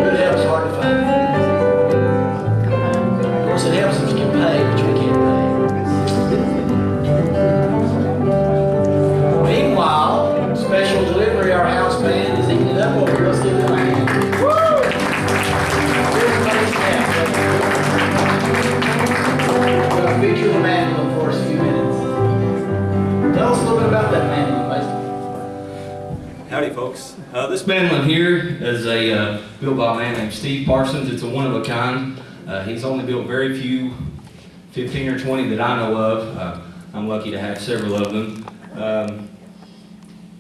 Good help's hard to find. Of course, it helps if you can pay, which we can't pay. Meanwhile, special delivery, our house band is eating it up over here. Let's give them a hand. Woo! Here's Mason Caps. We're going to feature the mandolin for us a few minutes. Tell us a little bit about that mandolin, Mason. Howdy, folks. This mandolin here is built by a man named Steve Parsons. It's a one of a kind. He's only built very few, 15 or 20 that I know of. I'm lucky to have several of them.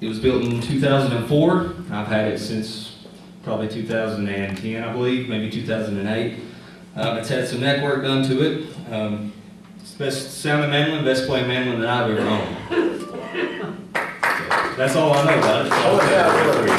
It was built in 2004. I've had it since probably 2010, I believe, maybe 2008. It's had some neck work done to it. It's the best sounding mandolin, best playing mandolin that I've ever owned. So, that's all I know about it. Oh, yeah, really.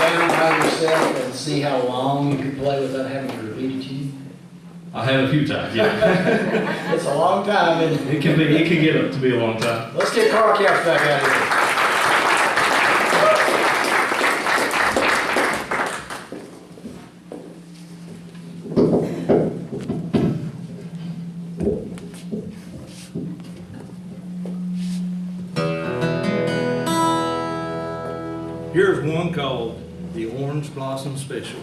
down by yourself and see how long you could play without having to repeat it to you? I have a few times, yeah. It's a long time, isn't it? It can get up to be a long time. Let's get Carl Couch back out here. Here's one called the Orange Blossom Special.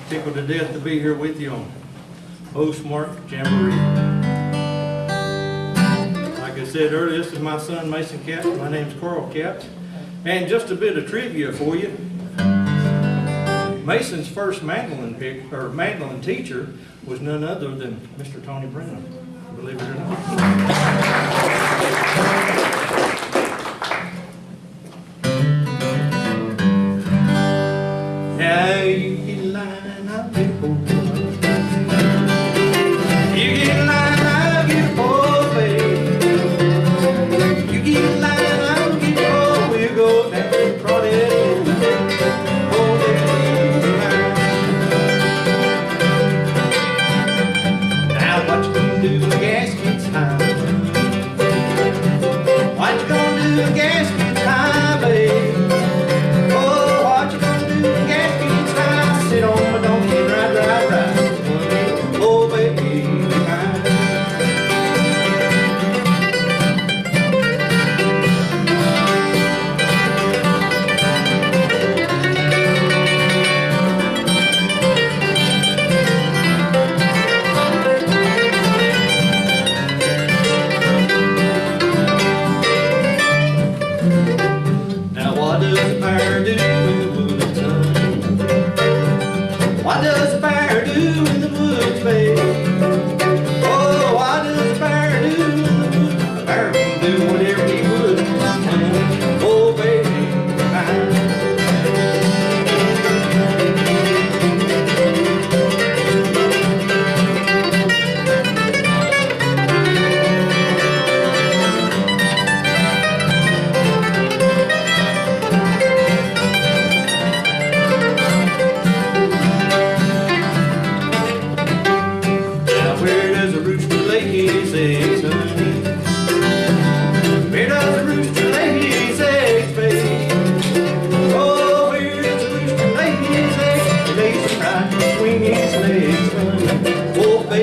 tickled to death to be here with you on postmark jamboree. Like I said earlier, this is my son Mason Couch. My name's Carl Couch. And just a bit of trivia for you. Mason's first mandolin teacher was none other than Mr. Tony Brennan, believe it or not. Now you get line up before you get line up before, baby. You get line up before we go down the crowded line. Now what you gonna do when the gas gets high?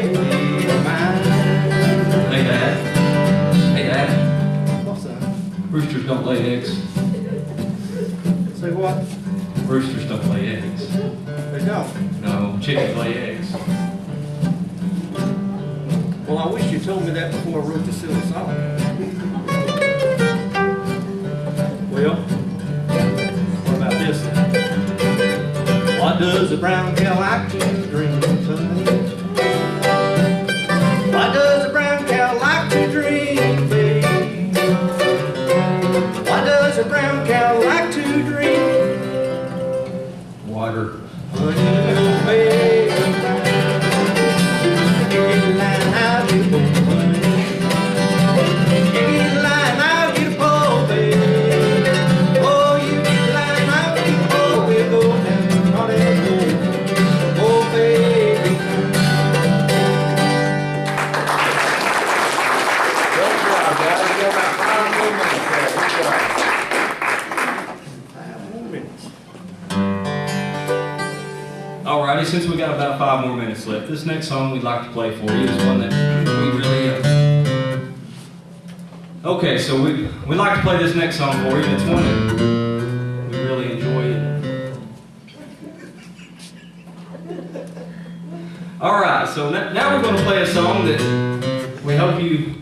baby of mine. Hey, Dad. Hey, Dad. What's that? Roosters don't lay eggs. Say what? Roosters don't lay eggs. They don't. No, chickens lay eggs. Well, I wish you told me that before I wrote the silly song. Well, what about this then? What does a brown cow like to drink, son? What does a brown cow like to drink, babe? What does a brown cow like to drink? Water. Honey, babe, get the line out, you go, honey. Get the line out, you go, babe. Oh, you get the line out, you go, we'll go down, honey, go. Oh, baby. Good job, guys. You got about 5 more minutes there. Good job. 5 more minutes. Alrighty, since we got about 5 more minutes left, this next song we'd like to play for you is one that we really Okay, so we'd like to play this next song for you. It's one that we really enjoy. Alright, so now we're going to play a song that we hope you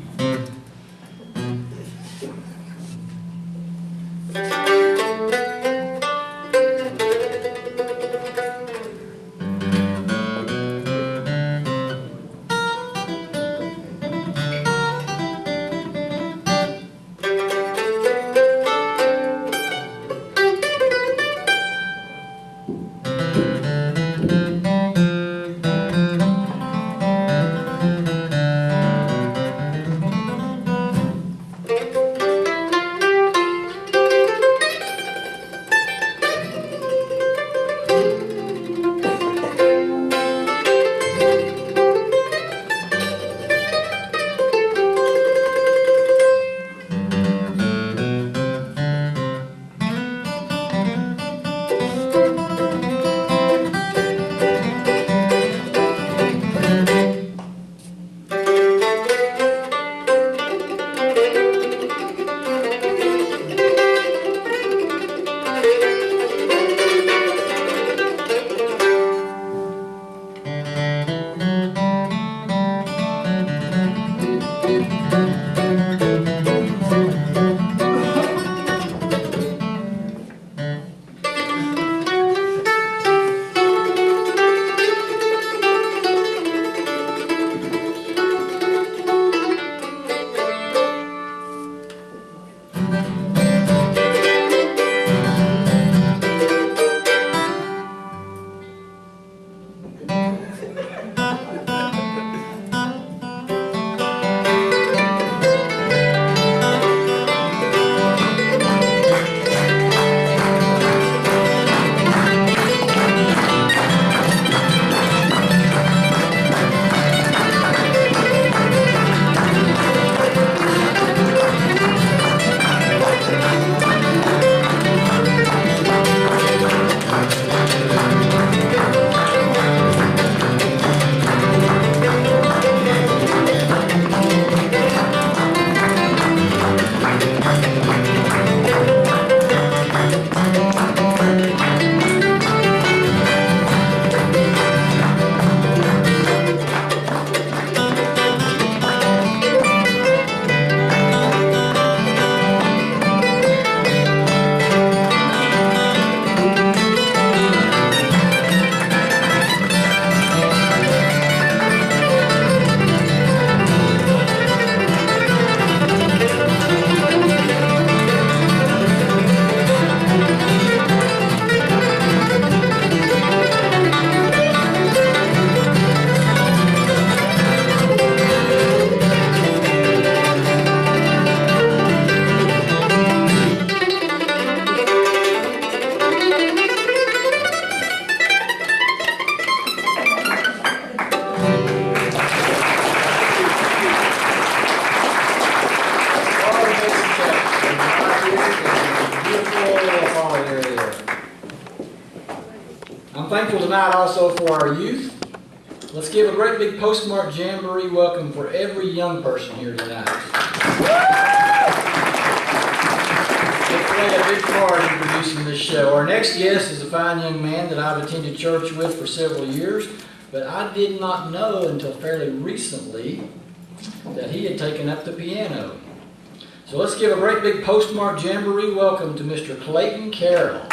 I'm thankful tonight also for our youth. Let's give a great big postmark jamboree welcome for every young person here tonight. They play a big part in producing this show. Our next guest is a fine young man that I've attended church with for several years, but I did not know until fairly recently that he had taken up the piano. So let's give a great big postmark jamboree welcome to Mr. Clayton Carroll.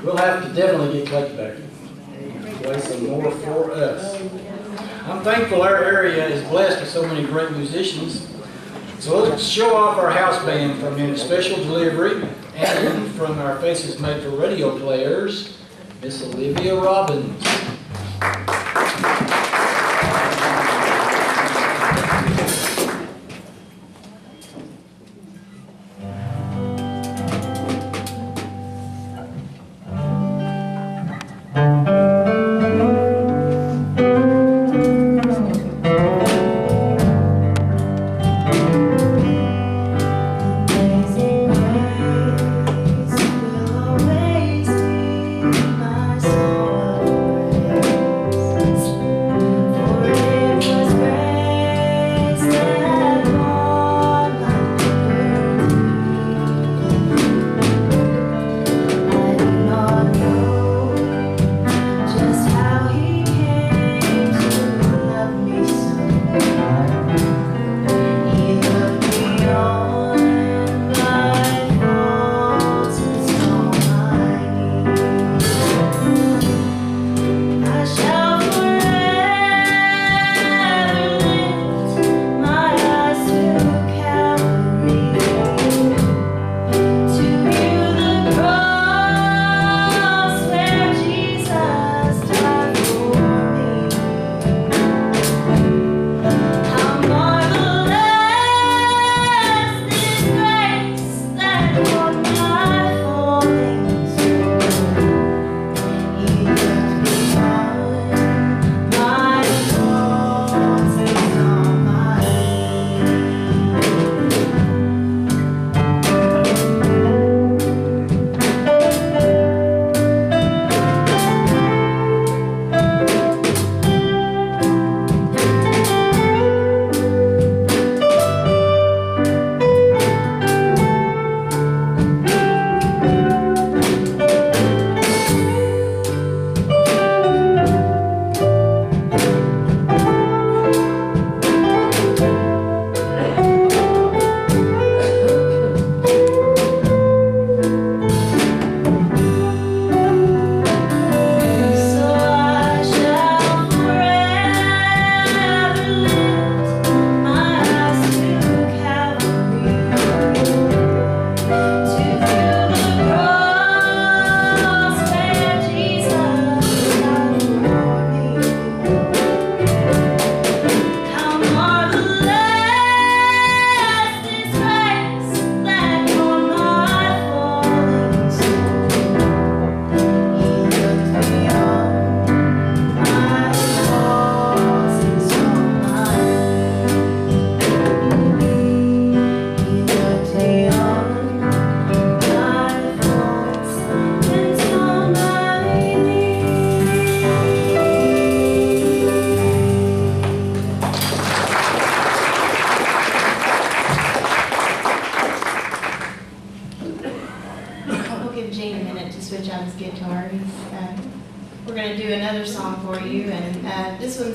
We'll have to definitely get Clay back. Play some more for us. I'm thankful our area is blessed with so many great musicians. So let's show off our house band from a special delivery and from our Faces Made for Radio players, Miss Olivia Robbins.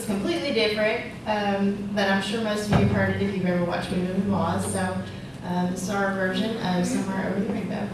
it's completely different, but I'm sure most of you have heard it if you've ever watched We Moving Laws. So this is our version of Somewhere Over the Rainbow.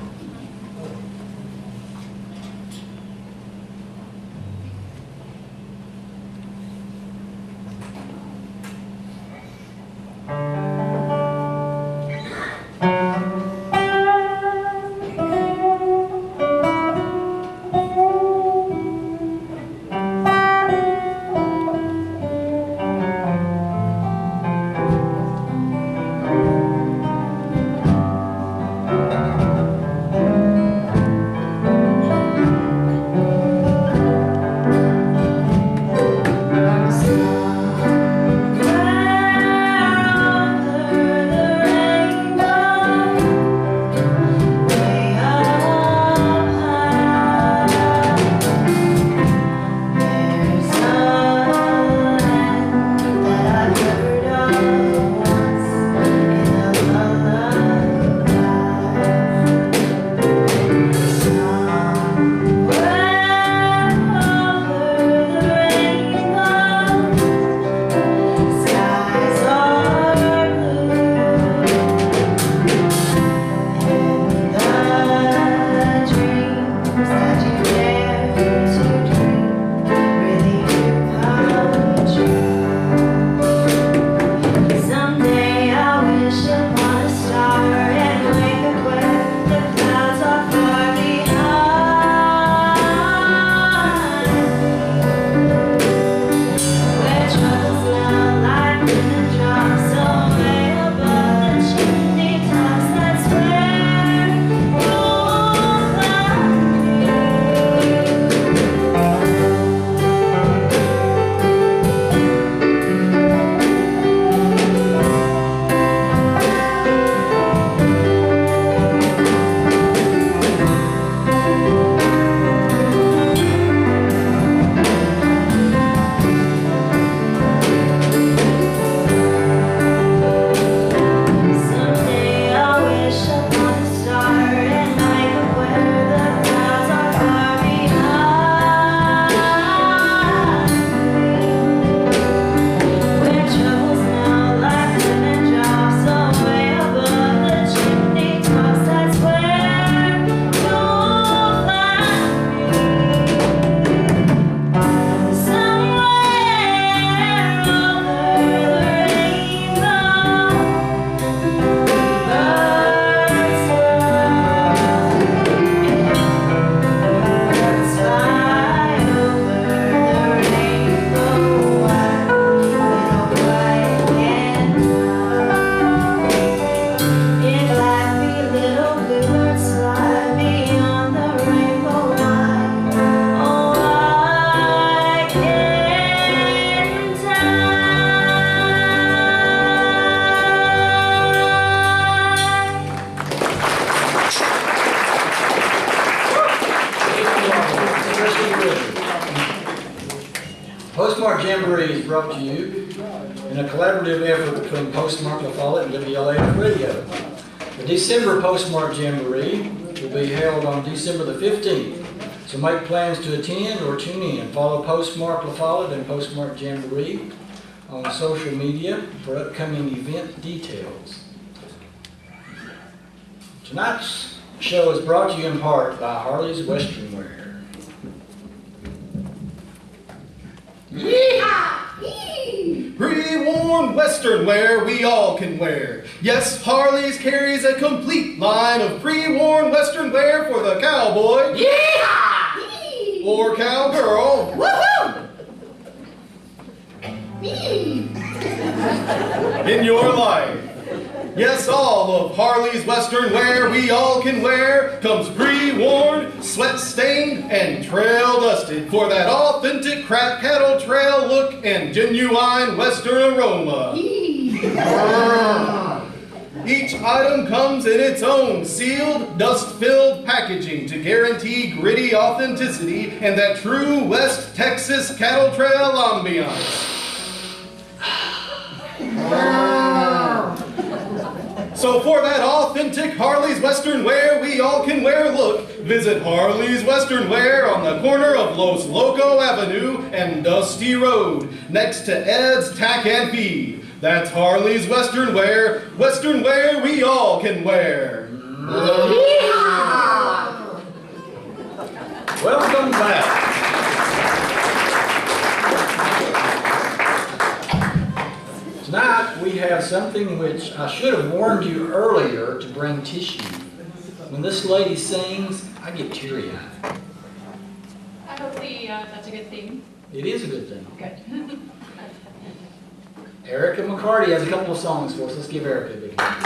Postmark Jamboree is brought to you in a collaborative effort between Postmark La Follette and WLAF Radio. The December Postmark Jamboree will be held on December the 15th, so make plans to attend or tune in. Follow Postmark La Follette and Postmark Jamboree on social media for upcoming event details. Tonight's show is brought to you in part by Harley's Western Wear. Yeehaw! Pre-worn Western wear we all can wear. Yes, Harley's carries a complete line of pre-worn Western wear for the cowboy. Yeehaw! Or cowgirl. Woohoo! In your life. Yes, all of Harley's Western wear we all can wear comes pre-worn, sweat-stained, and trail-dusted for that authentic crap cattle trail look and genuine Western aroma. Each item comes in its own sealed, dust-filled packaging to guarantee gritty authenticity and that true West Texas cattle trail ambiance. So for that authentic Harley's Western wear we all can wear look, Visit Harley's Western Wear on the corner of Los Loco Avenue and Dusty Road, next to Ed's Tack and Feed. That's Harley's Western Wear we all can wear. Welcome back. Tonight we have something which I should have warned you earlier to bring tissue. When this lady sings, I get teary-eyed. Hopefully that's a good thing. It is a good thing. Good. Erica McCarty has a couple of songs for us. Let's give Erica a big hand.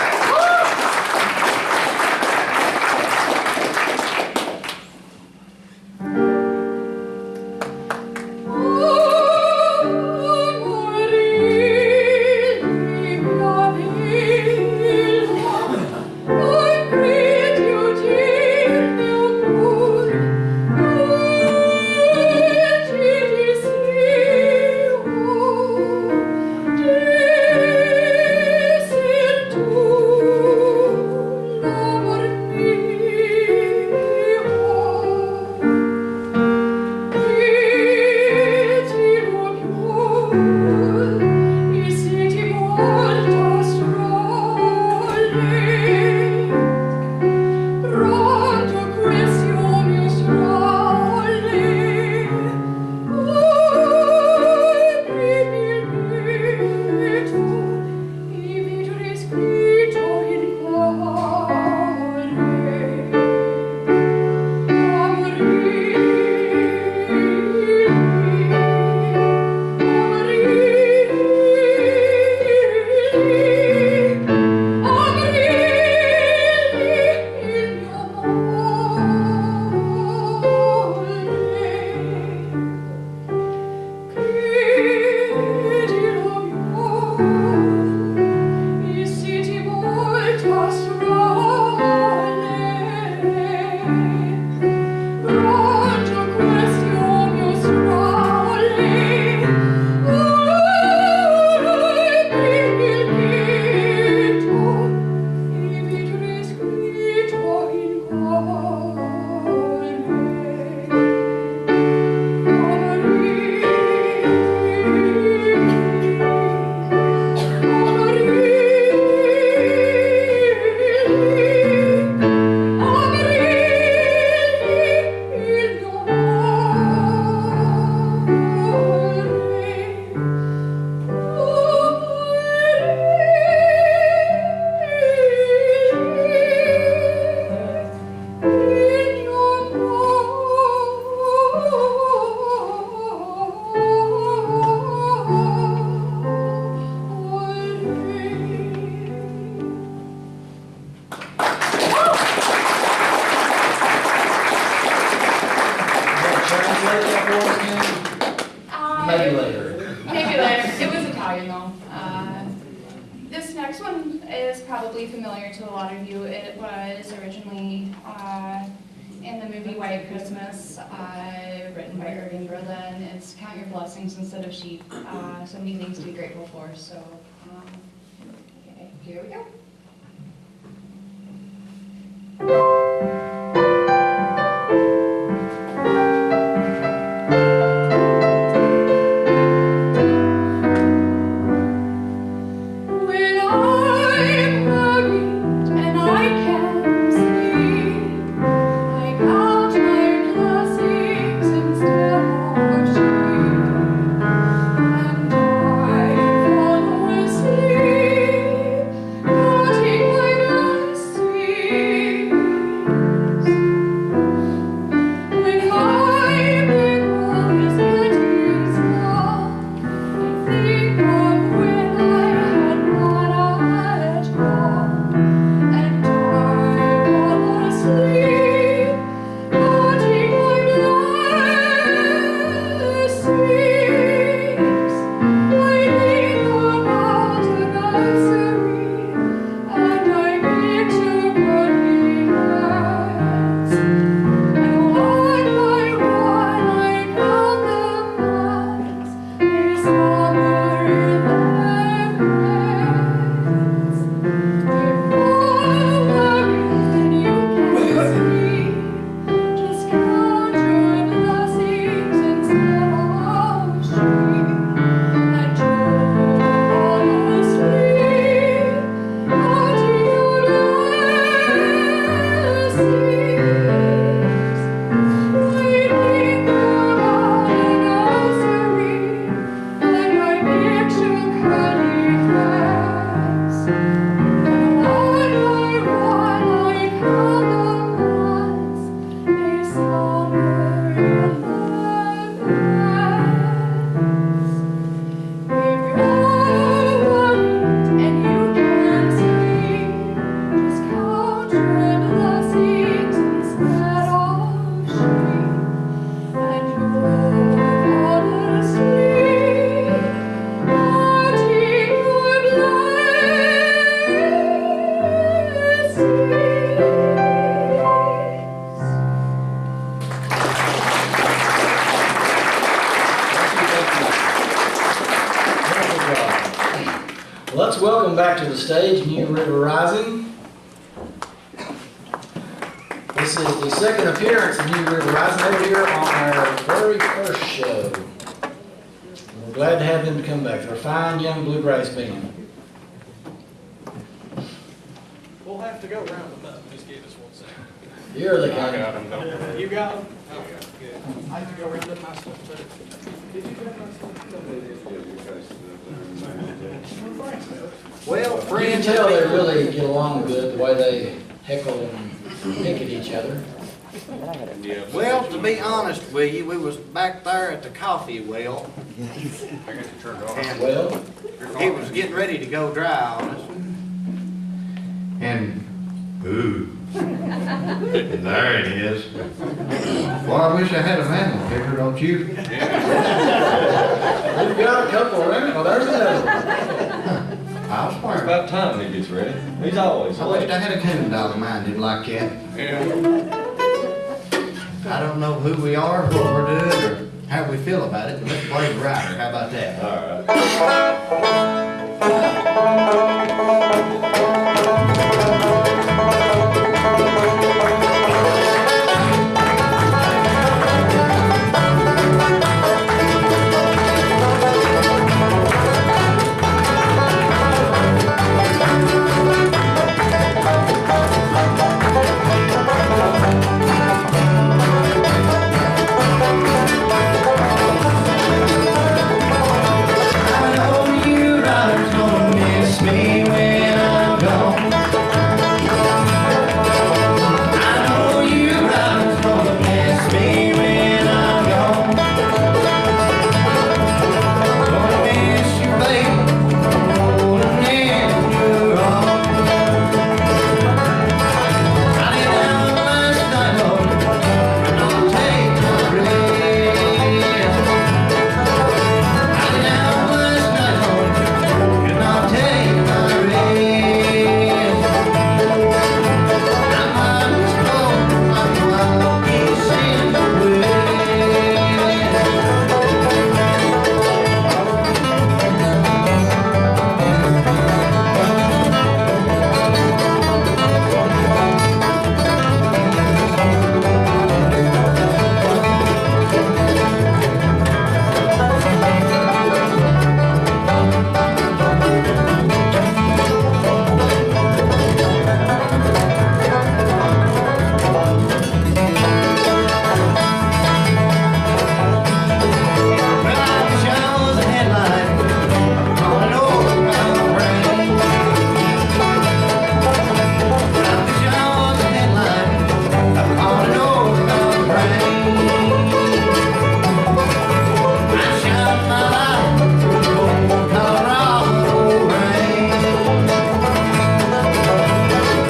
Maybe later. Maybe later. It was Italian though. This next one is probably familiar to a lot of you. It was originally in the movie White Christmas, written by Irving Berlin. It's Count Your Blessings instead of sheep. So many things to be grateful for. So okay, here we go. Oh Let's welcome back to the stage New River Rising. This is the second appearance of New River Rising. They were here on our very first show. We're glad to have them to come back. They're a fine young bluegrass band. We'll have to go round them up. Just give us 1 second. Here they I come. got them, don't worry. You got them? Okay, good. I have to go round up my stuff too. Did you get my stuff? Well, You can friends, tell they really get along good, the way they heckle and pick at each other. well, to be honest with you, we was back there at the coffee well. I got to turn it off. And Well, he was getting ready to go dry on us. And, ooh, and there it is. Well, I wish I had a manual picker, don't you? we've got a couple around. Well, there's another. I was It's wondering. about time he gets ready. He's always I wished late. I had a coon dog of mine did like that. Yeah. I don't know who we are, what we're doing, or how we feel about it, but let's play the rider. How about that? All I know you riders gonna miss me when I'm gone. I know you riders gonna miss me when I'm gone. Gonna miss you, baby, rolling in your arms. I lay down last night, Lord, and I'll take my rest. I lay down last night, Lord, and I'll take my rest. I might just go while he's in the west. Well, I wish I was a headlight on an overbound train. I wish I was a headlight on an overbound train. I shine my light through the Colorado rain.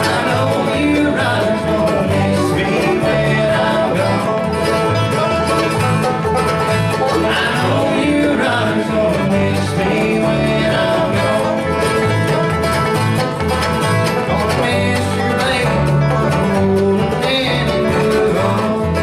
I know you riders gonna miss me when I'm gone. I know you riders gonna miss me when I'm gone. Gonna miss your baby, rolling in your arms.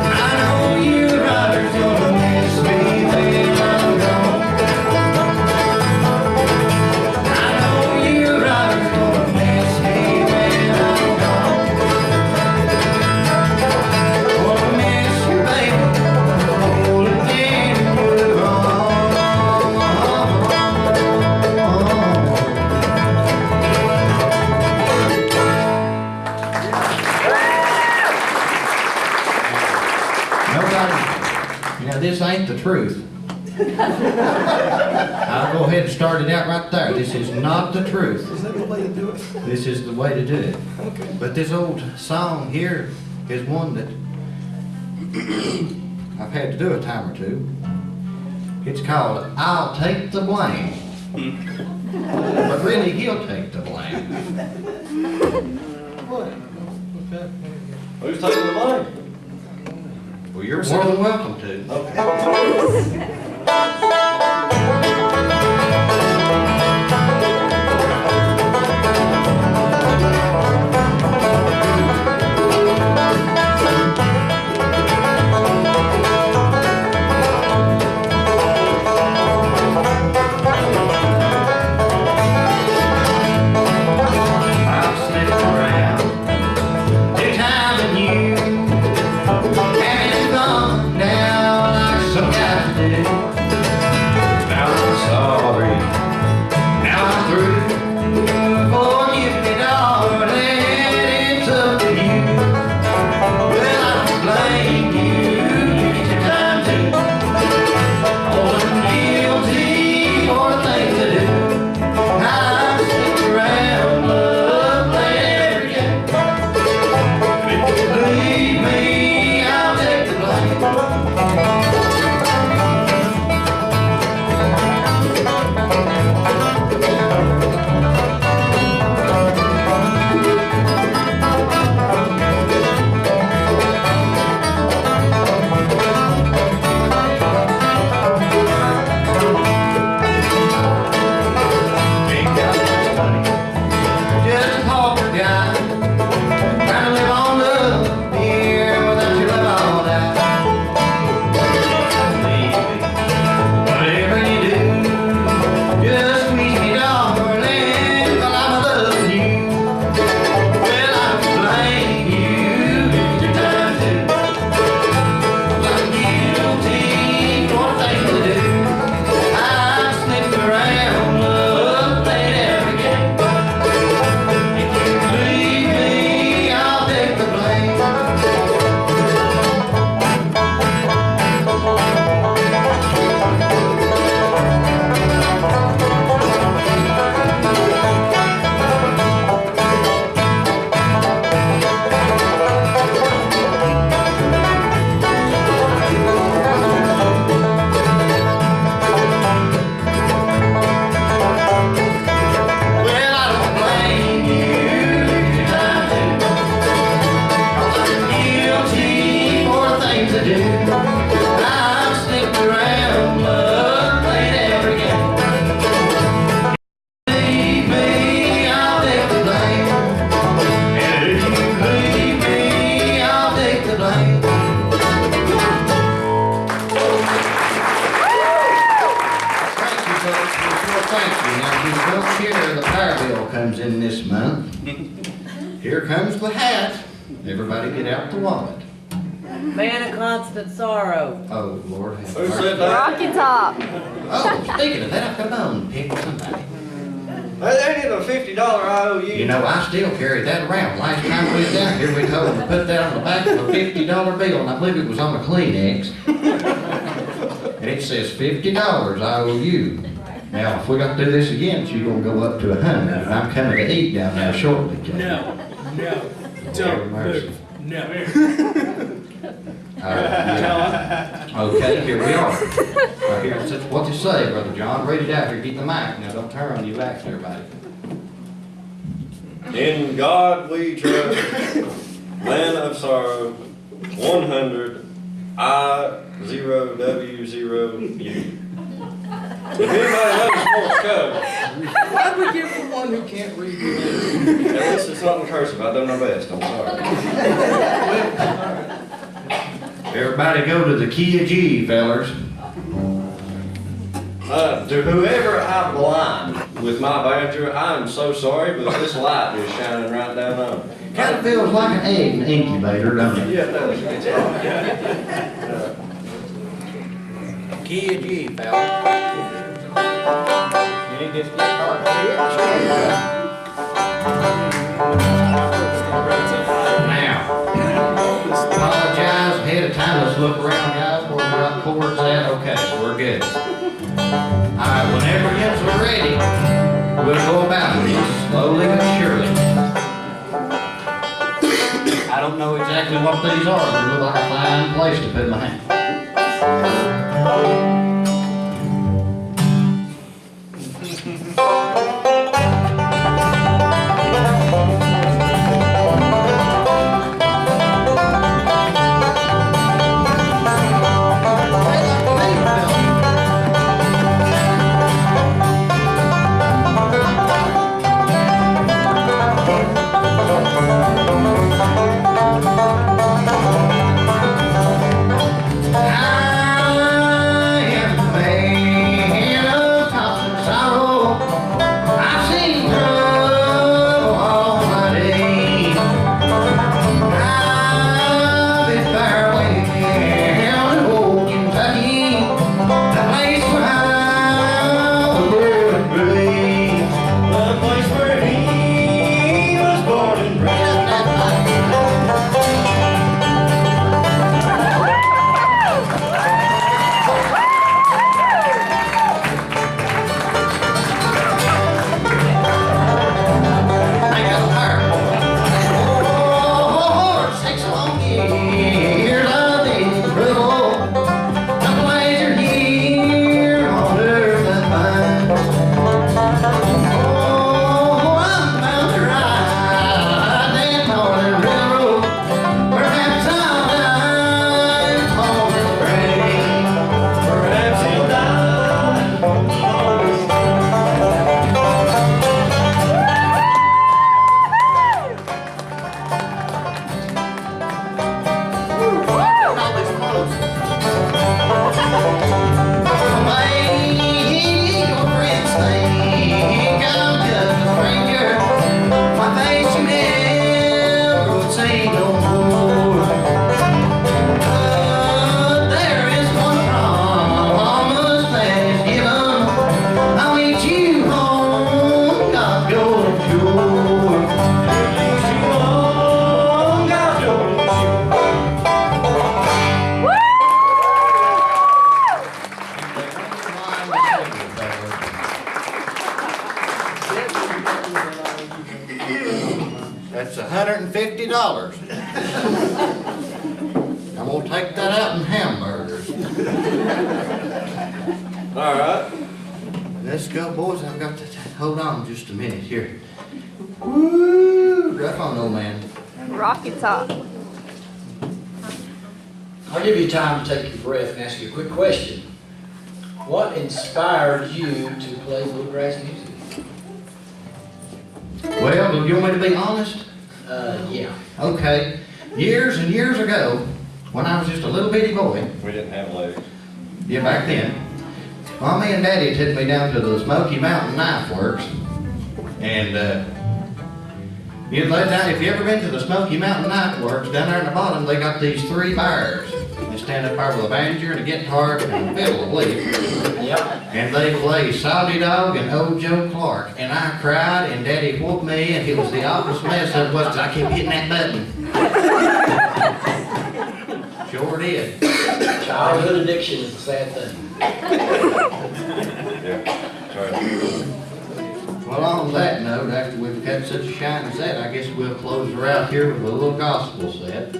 I know you riders gonna miss me when I'm gone. I know you riders gonna miss me when I'm gone. Gonna miss you, baby, rolling in your arms. Nobody, this ain't the truth. I'll go ahead and start it out right there. This is not the truth. Is that the way to do it? This is the way to do it. Okay. But this old song here is one that I've had to do a time or two. It's called I'll Take the Blame. But really, he'll take the blame. Who's taking the blame? Well, you're more than welcome to. Comes in this month. Here comes the hat. Everybody get out the wallet. Man of constant sorrow. Oh, Lord. Who said that? Rocky Top. Oh, speaking of that, I've got a bone to pick with somebody. That ain't even a $50 IOU. You know, I still carry that around. Last time we was down here, we told them to put that on the back of a $50 bill, and I believe it was on a Kleenex. And it says $50 I owe you. Now, if we got to do this again, she's gonna go up to 100, and I'm coming to eat down there shortly. No, don't move. No. Okay, here we are. Right here, that's what they say, Brother John. Read it out here, get the mic. Now, don't turn on your backs, everybody. In God we trust, man of sorrow, 100, I0W0U. If anybody knows Morse code, Why'd we give the one who can't read the at least it's not in cursive. I do my best. I'm sorry. Everybody go to the key of G, fellers. To whoever I blind with my badger, I'm so sorry, but this light is shining right down on it. Kind of feels like an egg in an incubator, doesn't it? Yeah, it does. It's Key of G, fellers. You ain't just get hard Now, apologize ahead of time. Let's look around, guys, where we got chords at. Okay, so we're good. Alright, whenever you are ready, we'll go about this slowly but surely. I don't know exactly what these are. They look like a fine place to put my hand. That's $150. I'm gonna take that out in hamburgers. All right. Let's go, boys. I've got to, hold on just a minute here. Woo, rough on, old man. Rocky Top. I'll give you time to take your breath and ask you a quick question. What inspired you to play bluegrass music? Well, do you want me to be honest? Yeah. Okay. Years and years ago, when I was just a little bitty boy. We didn't have legs. Yeah, back then. Mommy and Daddy took me down to the Smoky Mountain Knife Works. And, if you ever been to the Smoky Mountain Knife Works, down there in the bottom, they got these 3 bars. They stand up there with a banjo and a guitar and a fiddle, I believe. Yep. And they play Salty Dog and Old Joe Clark. And I cried, and Daddy whooped me, and it was the awfulest mess of it was 'cause I kept hitting that button. Sure did. Childhood addiction is a sad thing. Yeah. Sorry. Well, on that note, after we've had such a shining set, I guess we'll close her out here with a little gospel set.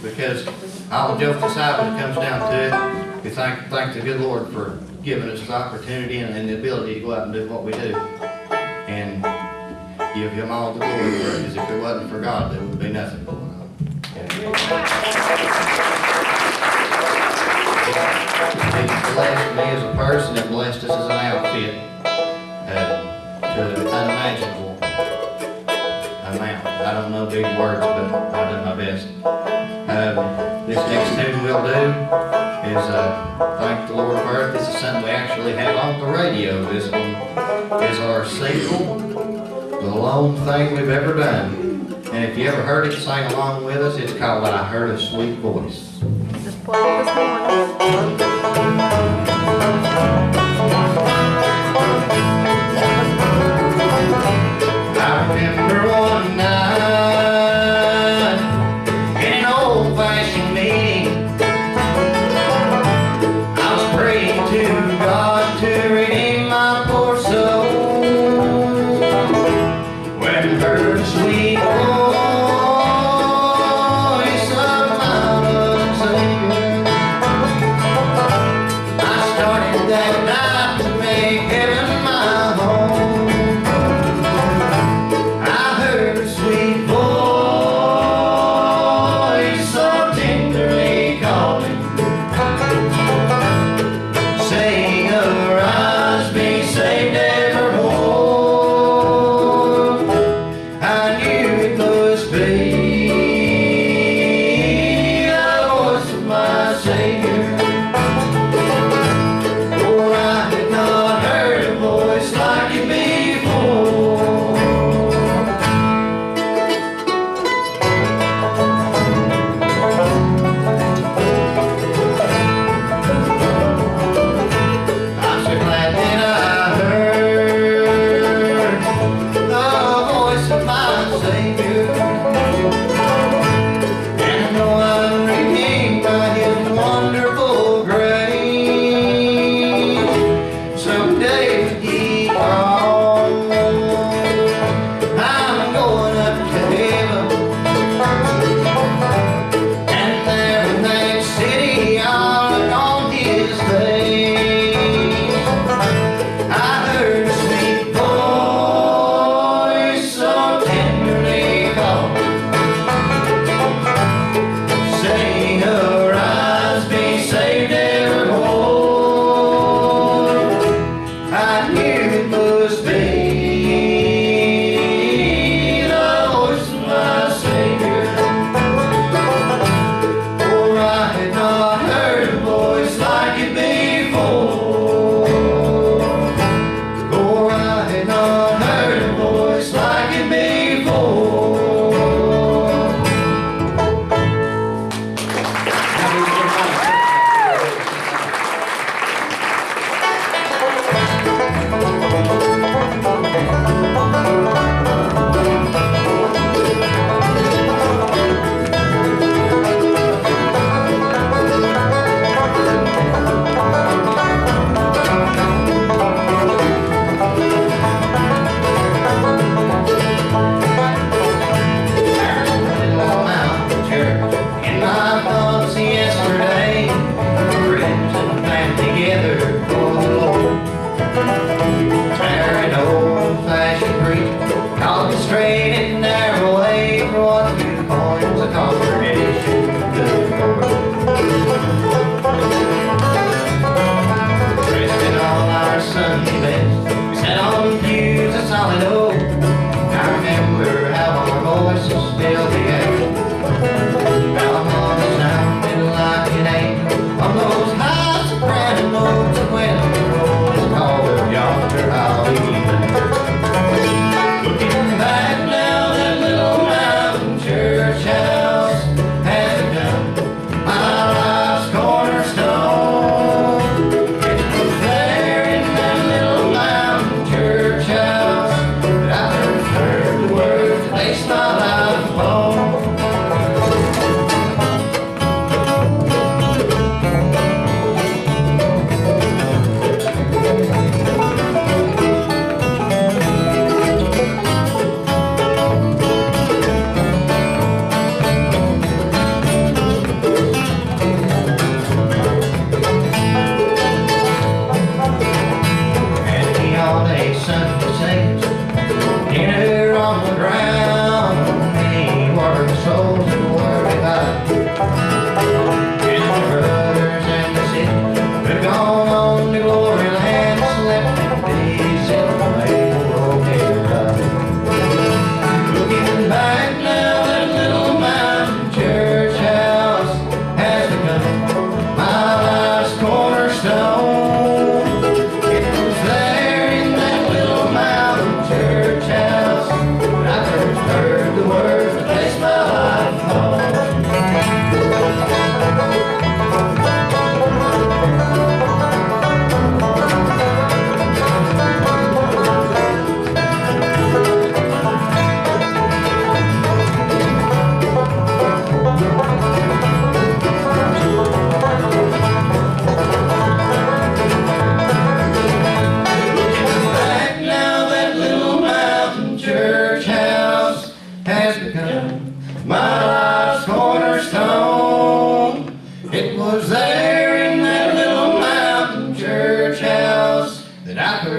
Because all jokes aside, when it comes down to it, we thank the good Lord for giving us the opportunity and the ability to go out and do what we do. And give Him all the glory for it, because if it wasn't for God, there would be nothing going on. He's blessed me as a person and blessed us as an outfit to an unimaginable amount. I don't know big words, but I've done my best. This next tune we'll do is Thank the Lord for It. This is something we actually have on the radio. This one is our single, The Lone Thing We've Ever Done. And if you ever heard it, sing along with us. It's called I Heard a Sweet Voice. Just played it this morning. I remember one night in an old-fashioned meeting. I was praying to God to redeem my poor soul. When I heard a sweet voice of my Lord and Savior,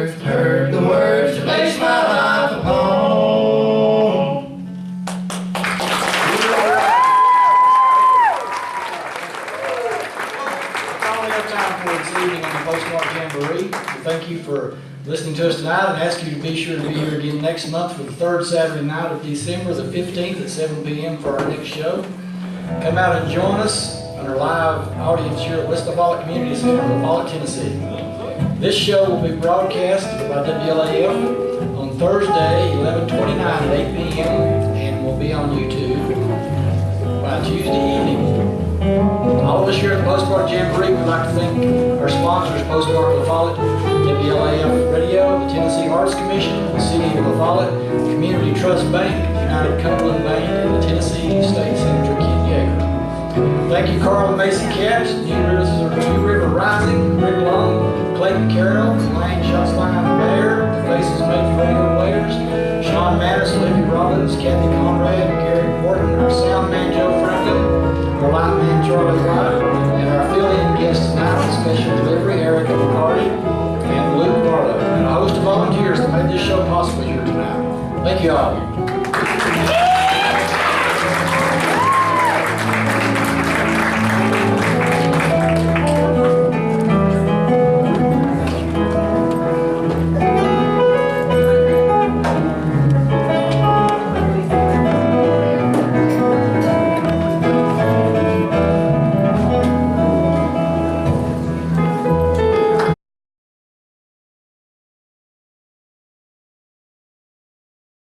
earth heard the words to base my life upon. That's all we have time for this evening on the postmark jamboree. We thank you for listening to us tonight and ask you to be sure to be here again next month for the third Saturday night of December, the 15th at 7 p.m. for our next show. Come out and join us on our live audience here at West Follett Community Center in Follett, Tennessee. This show will be broadcast by WLAF on Thursday, 11/29 at 8 p.m. and will be on YouTube by Tuesday evening. All of us here at the Postmark Jamboree would like to thank our sponsors, Postmark La Follette, WLAF Radio, the Tennessee Arts Commission, the City of La Follette, Community Trust Bank, United Cumberland Bank, and the Tennessee State Senator Ken Yeager. Thank you, Carl and Macy Caps, New River Rising, Rick Long, Clayton Carroll, Lane Schutzline Bear, The Faces Made for Radio Players, Sean Mattis, Olivia Robbins, Kathy Conrad, Gary Portman, our sound man Joe Franklin, our light man Charlie White, and our fill-in guest tonight on special delivery, Erica McCarty and Luke Barlow, and a host of volunteers that made this show possible here tonight. Thank you all.